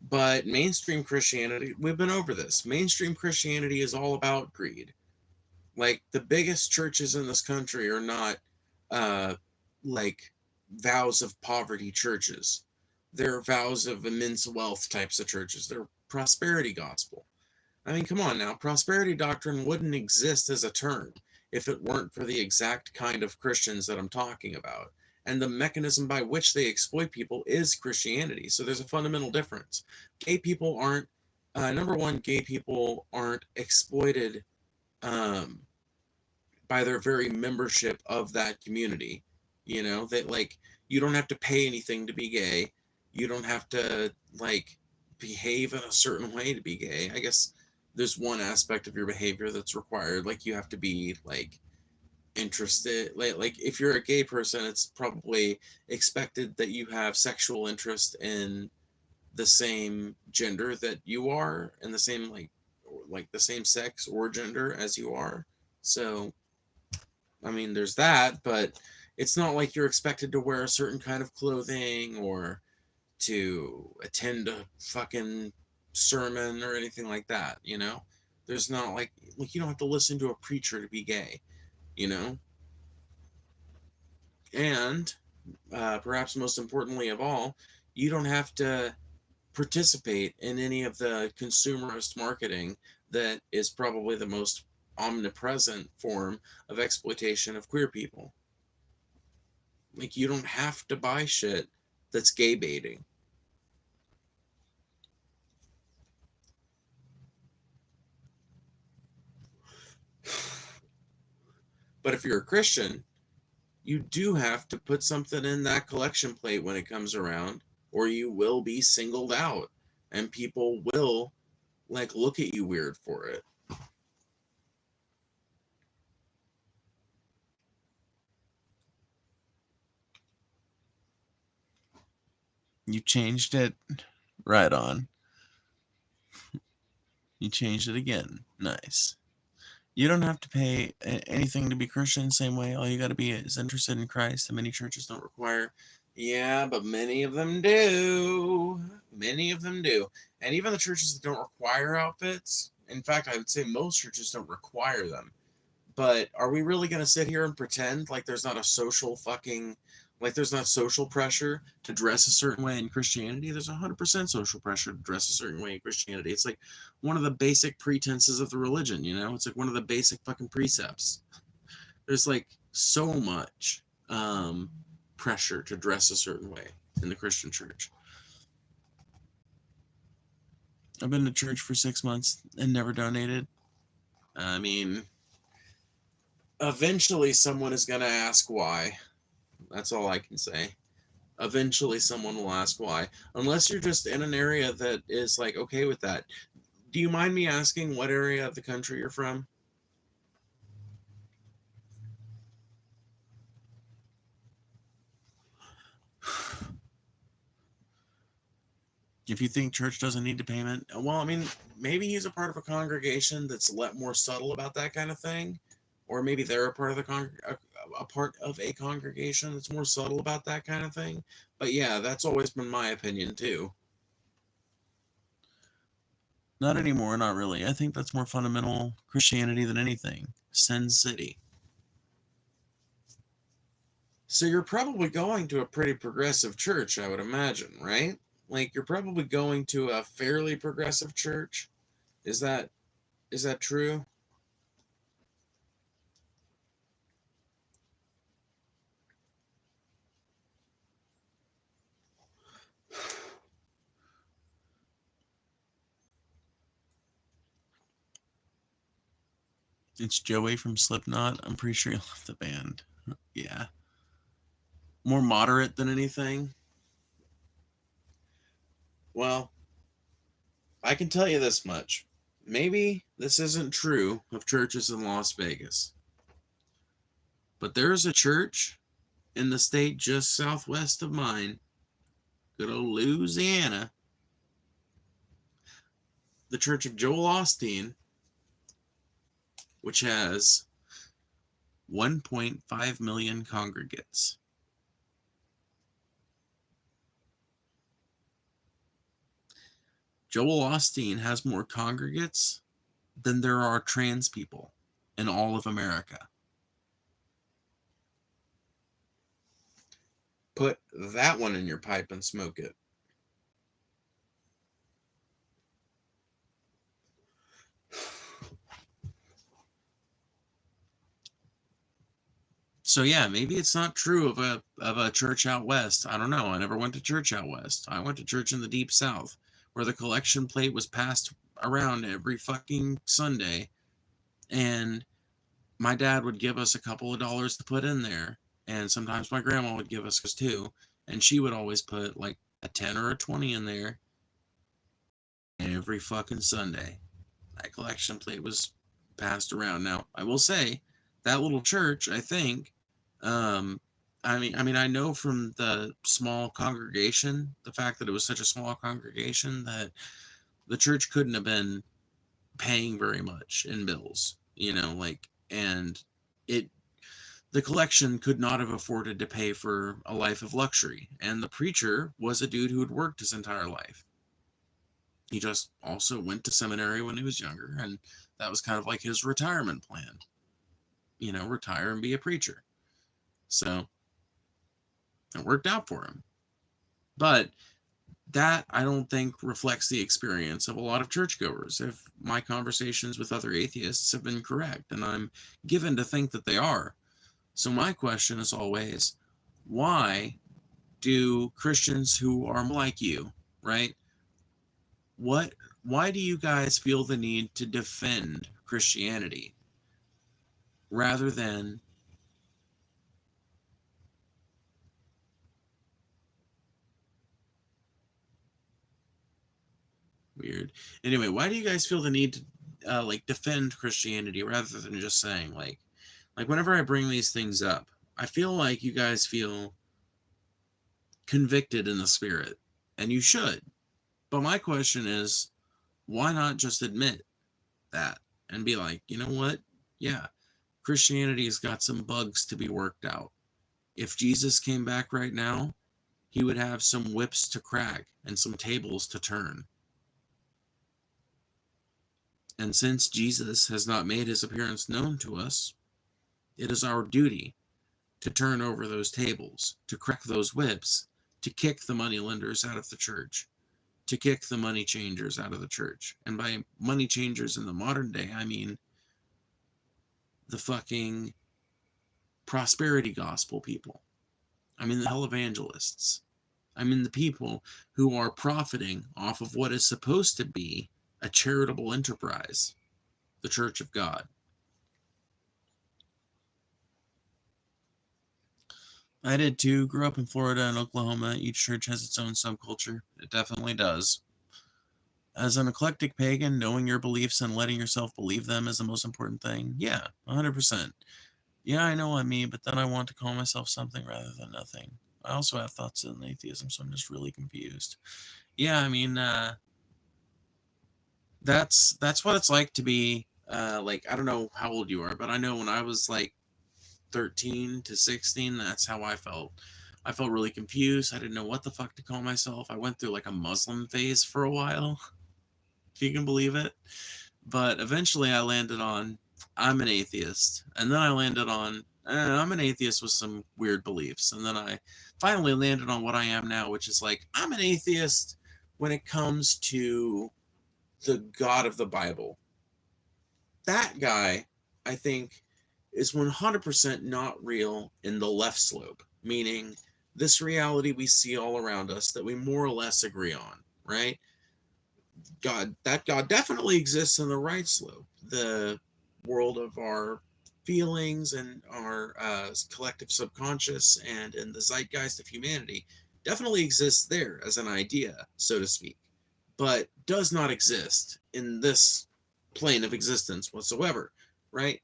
but mainstream Christianity, we've been over this. Mainstream Christianity is all about greed. Like the biggest churches in this country are not like vows of poverty churches. They're vows of immense wealth types of churches. They're prosperity gospel. I mean, come on now. Prosperity doctrine wouldn't exist as a term if it weren't for the exact kind of Christians that I'm talking about. And the mechanism by which they exploit people is Christianity. So there's a fundamental difference. Gay people aren't, number one, gay people aren't exploited um, by their very membership of that community. You know, that like, you don't have to pay anything to be gay. You don't have to like behave in a certain way to be gay. I guess there's one aspect of your behavior that's required. Like you have to be like interested. Like if you're a gay person, it's probably expected that you have sexual interest in the same gender that you are, and the same like the same sex or gender as you are. So I mean, there's that, but it's not like you're expected to wear a certain kind of clothing or to attend a fucking sermon or anything like that, you know? There's not like you don't have to listen to a preacher to be gay, you know? And perhaps most importantly of all, you don't have to participate in any of the consumerist marketing that is probably the most omnipresent form of exploitation of queer people. Like, you don't have to buy shit that's gay baiting. But if you're a Christian, you do have to put something in that collection plate when it comes around, or you will be singled out and people will like look at you weird for it. You changed it. Right on. You changed it again. Nice. You don't have to pay anything to be Christian. Same way, all you got to be is interested in Christ. And many churches don't require. Yeah, but many of them do. Many of them do. And even the churches that don't require outfits, in fact, I would say most churches don't require them. But are we really going to sit here and pretend like there's not a social there's not social pressure to dress a certain way in Christianity? There's 100% social pressure to dress a certain way in Christianity. It's like one of the basic pretenses of the religion, you know? It's like one of the basic fucking precepts. There's like so much pressure to dress a certain way in the Christian church. I've been to church for 6 months and never donated. I mean, eventually someone is going to ask why. That's all I can say. Eventually someone will ask why. Unless you're just in an area that is like okay with that. Do you mind me asking what area of the country you're from? If you think church doesn't need to payment, Well, I mean, maybe he's a part of a congregation that's more subtle about that kind of thing, or maybe they're a part of a part of a congregation that's more subtle about that kind of thing. But yeah, that's always been my opinion too. not anymore, not really. I think that's more fundamental Christianity than anything. Sin City. So you're probably going to a pretty progressive church, I would imagine, right? Like you're probably going to a fairly progressive church. Is that true? It's Joey from Slipknot. I'm pretty sure he left the band. Yeah. More moderate than anything. Well, I can tell you this much. Maybe this isn't true of churches in Las Vegas. But there's a church in the state just southwest of mine, good old Louisiana, the Church of Joel Osteen, which has 1.5 million congregates. Joel Osteen has more congregates than there are trans people in all of America. Put that one in your pipe and smoke it. So yeah, maybe it's not true of a church out west. I don't know. I never went to church out west. I went to church in the deep south, where the collection plate was passed around every fucking Sunday, and my dad would give us a couple of dollars to put in there, and sometimes my grandma would give us too, and she would always put like a 10 or a 20 in there every fucking Sunday. That collection plate was passed around. Now, I will say that little church, I think, I know from the small congregation, the fact that it was such a small congregation, that the church couldn't have been paying very much in bills, and the collection could not have afforded to pay for a life of luxury. And the preacher was a dude who had worked his entire life. He just also went to seminary when he was younger, and that was kind of like his retirement plan. Retire and be a preacher. So it worked out for him. But that, I don't think, reflects the experience of a lot of churchgoers. If my conversations with other atheists have been correct, and I'm given to think that they are. So my question is always, why do Christians who are like you, right? Why do you guys feel the need to defend Christianity rather than Weird. Anyway, why do you guys feel the need to like defend Christianity rather than just saying like whenever I bring these things up, I feel like you guys feel convicted in the spirit, and you should. But my question is, why not just admit that and be like, you know what? Yeah, Christianity has got some bugs to be worked out. If Jesus came back right now, he would have some whips to crack and some tables to turn. And since Jesus has not made his appearance known to us, it is our duty to turn over those tables, to crack those whips, to kick the moneylenders out of the church, to kick the money changers out of the church. And by money changers in the modern day, I mean the fucking prosperity gospel people. I mean the televangelists. I mean the people who are profiting off of what is supposed to be a charitable enterprise, the Church of God. I did too. Grew up in Florida and Oklahoma. Each church has its own subculture. It definitely does. As an eclectic pagan, knowing your beliefs and letting yourself believe them is the most important thing. Yeah, 100%. Yeah, I know I'm me, but then I want to call myself something rather than nothing. I also have thoughts in atheism, so I'm just really confused. Yeah, I mean, that's what it's like to be, like, I don't know how old you are, but I know when I was, like, 13 to 16, that's how I felt. I felt really confused. I didn't know what the fuck to call myself. I went through, like, a Muslim phase for a while, if you can believe it. But eventually I landed on, I'm an atheist. And then I landed on, I'm an atheist with some weird beliefs. And then I finally landed on what I am now, which is like, I'm an atheist when it comes to the God of the Bible. That guy, I think, is 100% not real in the left slope, meaning this reality we see all around us that we more or less agree on, right? That God definitely exists in the right slope, the world of our feelings and our collective subconscious and in the zeitgeist of humanity definitely exists there as an idea, so to speak, but does not exist in this plane of existence whatsoever, right?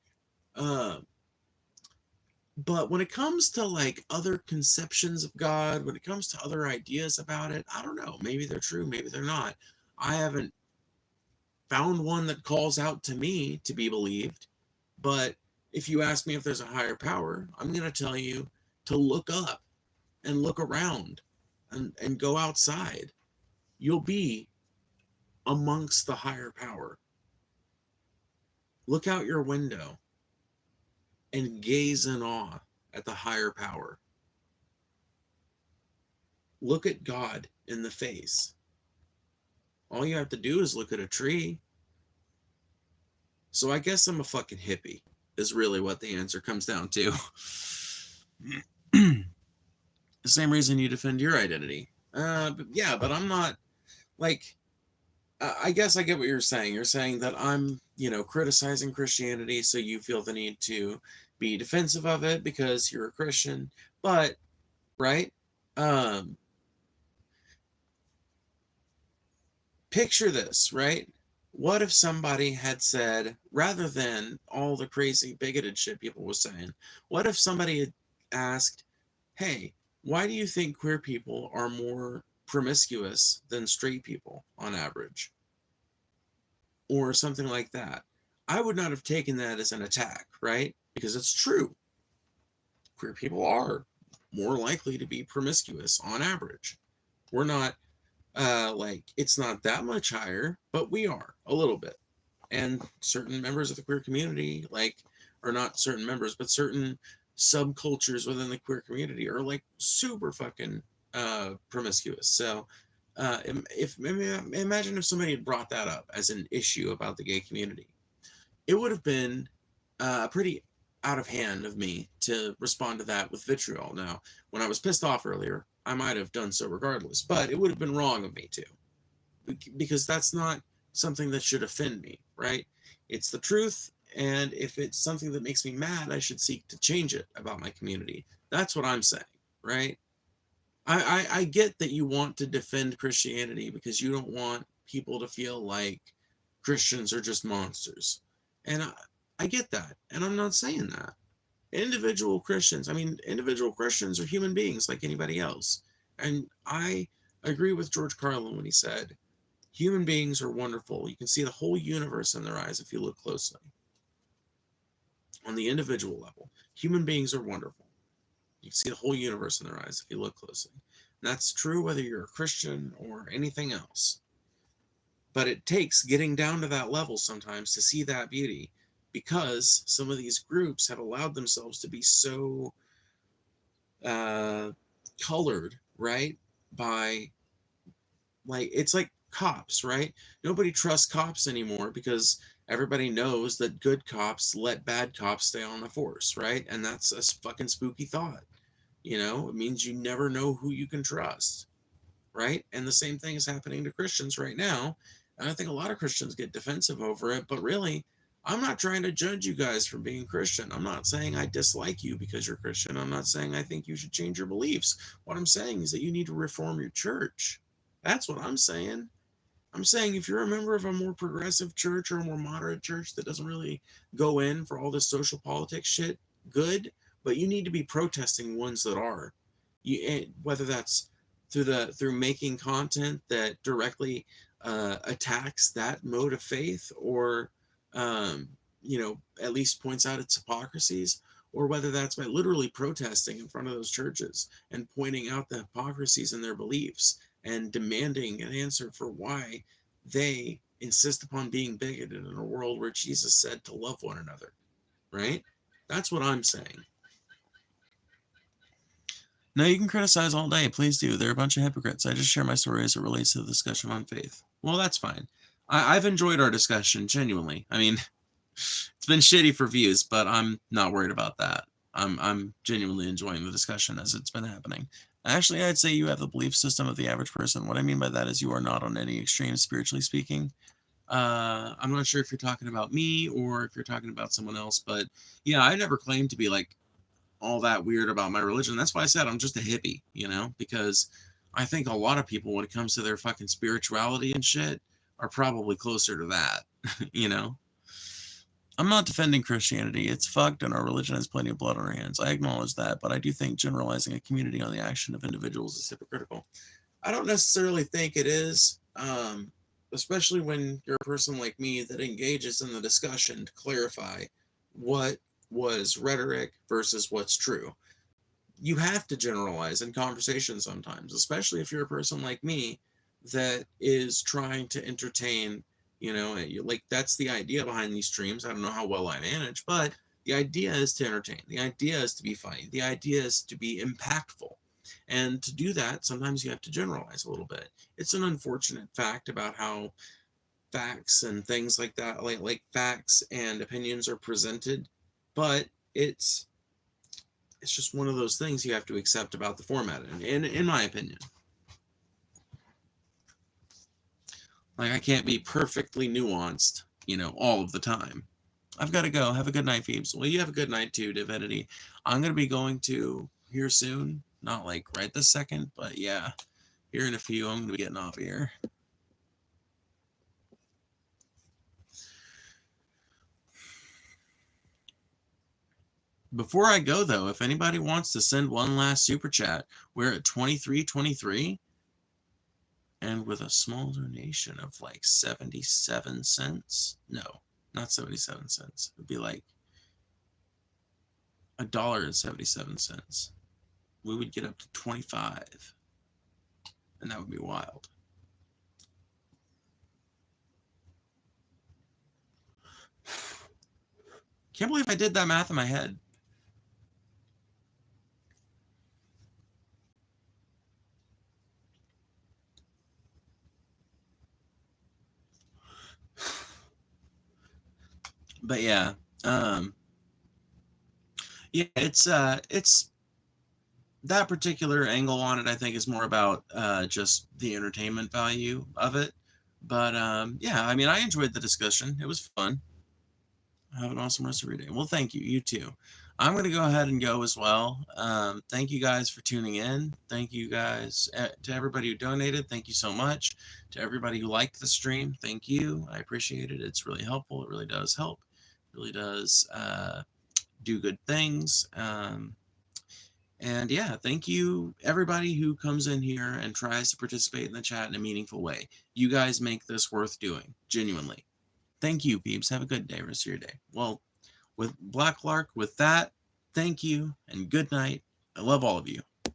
But when it comes to like other conceptions of God, when it comes to other ideas about it, I don't know. Maybe they're true, maybe they're not. I haven't found one that calls out to me to be believed. But if you ask me if there's a higher power, I'm going to tell you to look up and look around and go outside. You'll be amongst the higher power. Look out your window and gaze in awe at the higher power. Look at God in the face. All you have to do is look at a tree. So I guess I'm a fucking hippie, is really what the answer comes down to. The same reason you defend your identity. But I'm not, like, I guess I get what you're saying. You're saying that I'm, criticizing Christianity, so you feel the need to be defensive of it because you're a Christian. But, right? Picture this, right? What if somebody had said, rather than all the crazy bigoted shit people were saying, what if somebody had asked, hey, why do you think queer people are more promiscuous than straight people on average? Or something like that. I would not have taken that as an attack, right? Because it's true. Queer people are more likely to be promiscuous on average. We're not, it's not that much higher, but we are a little bit. And certain members of the queer community, or not certain members, but certain subcultures within the queer community are like super fucking promiscuous. So imagine if somebody had brought that up as an issue about the gay community, it would have been pretty out of hand of me to respond to that with vitriol. Now, when I was pissed off earlier, I might have done so regardless, but it would have been wrong of me to, because that's not something that should offend me, right? It's the truth, and if it's something that makes me mad, I should seek to change it about my community. That's what I'm saying, right? I get that you want to defend Christianity because you don't want people to feel like Christians are just monsters. And I get that. And I'm not saying that. Individual Christians are human beings like anybody else. And I agree with George Carlin when he said, human beings are wonderful. You can see the whole universe in their eyes if you look closely. On the individual level, human beings are wonderful. You can see the whole universe in their eyes if you look closely. And that's true whether you're a Christian or anything else. But it takes getting down to that level sometimes to see that beauty, because some of these groups have allowed themselves to be so colored, right? By, like, it's like cops, right? Nobody trusts cops anymore because everybody knows that good cops let bad cops stay on the force, right? And that's a fucking spooky thought. You know, it means you never know who you can trust, right? And the same thing is happening to Christians right now. And I think a lot of Christians get defensive over it, but really, I'm not trying to judge you guys for being Christian. I'm not saying I dislike you because you're Christian. I'm not saying I think you should change your beliefs. What I'm saying is that you need to reform your church. That's what I'm saying. I'm saying if you're a member of a more progressive church or a more moderate church that doesn't really go in for all this social politics shit, good, but you need to be protesting ones that are. Whether that's through making content that directly attacks that mode of faith, or at least points out its hypocrisies, or whether that's by literally protesting in front of those churches and pointing out the hypocrisies in their beliefs and demanding an answer for why they insist upon being bigoted in a world where Jesus said to love one another, right? That's what I'm saying. No, you can criticize all day. Please do. They're a bunch of hypocrites. I just share my story as it relates to the discussion on faith. Well, that's fine. I've enjoyed our discussion, genuinely. I mean, it's been shitty for views, but I'm not worried about that. I'm genuinely enjoying the discussion as it's been happening. Actually, I'd say you have the belief system of the average person. What I mean by that is you are not on any extreme, spiritually speaking. I'm not sure if you're talking about me or if you're talking about someone else, but yeah, I never claimed to be like all that weird about my religion. That's why I said I'm just a hippie, because I think a lot of people, when it comes to their fucking spirituality and shit, are probably closer to that, I'm not defending Christianity. It's fucked, and our religion has plenty of blood on our hands. I acknowledge that, but I do think generalizing a community on the action of individuals is hypocritical. I don't necessarily think it is, especially when you're a person like me that engages in the discussion to clarify what was rhetoric versus what's true. You have to generalize in conversation sometimes, especially if you're a person like me that is trying to entertain. Like, that's the idea behind these streams. I don't know how well I manage, but the idea is to entertain. The idea is to be funny. The idea is to be impactful. And to do that, sometimes you have to generalize a little bit. It's an unfortunate fact about how facts and things like that, like facts and opinions are presented, but it's just one of those things you have to accept about the format, in my opinion. Like, I can't be perfectly nuanced, all of the time. I've got to go. Have a good night, Phoebes. Well, you have a good night too, Divinity. I'm going to be going to here soon. Not like right this second, but yeah, here in a few, I'm going to be getting off here. Before I go, though, if anybody wants to send one last super chat, we're at 23.23. And with a small donation of like 77 cents. No, not 77 cents. It'd be like $1.77. We would get up to 25. And that would be wild. Can't believe I did that math in my head. But yeah, it's that particular angle on it, I think, is more about just the entertainment value of it. But yeah, I mean, I enjoyed the discussion. It was fun. Have an awesome rest of your day. Well, thank you. You too. I'm going to go ahead and go as well. Thank you guys for tuning in. Thank you guys to everybody who donated. Thank you so much. To everybody who liked the stream, thank you. I appreciate it. It's really helpful. It really does help. It really does do good things. And yeah, thank you everybody who comes in here and tries to participate in the chat in a meaningful way. You guys make this worth doing, genuinely. Thank you, peeps. Have a good day, rest of your day. Well, with Black Lark, with that, thank you and good night. I love all of you.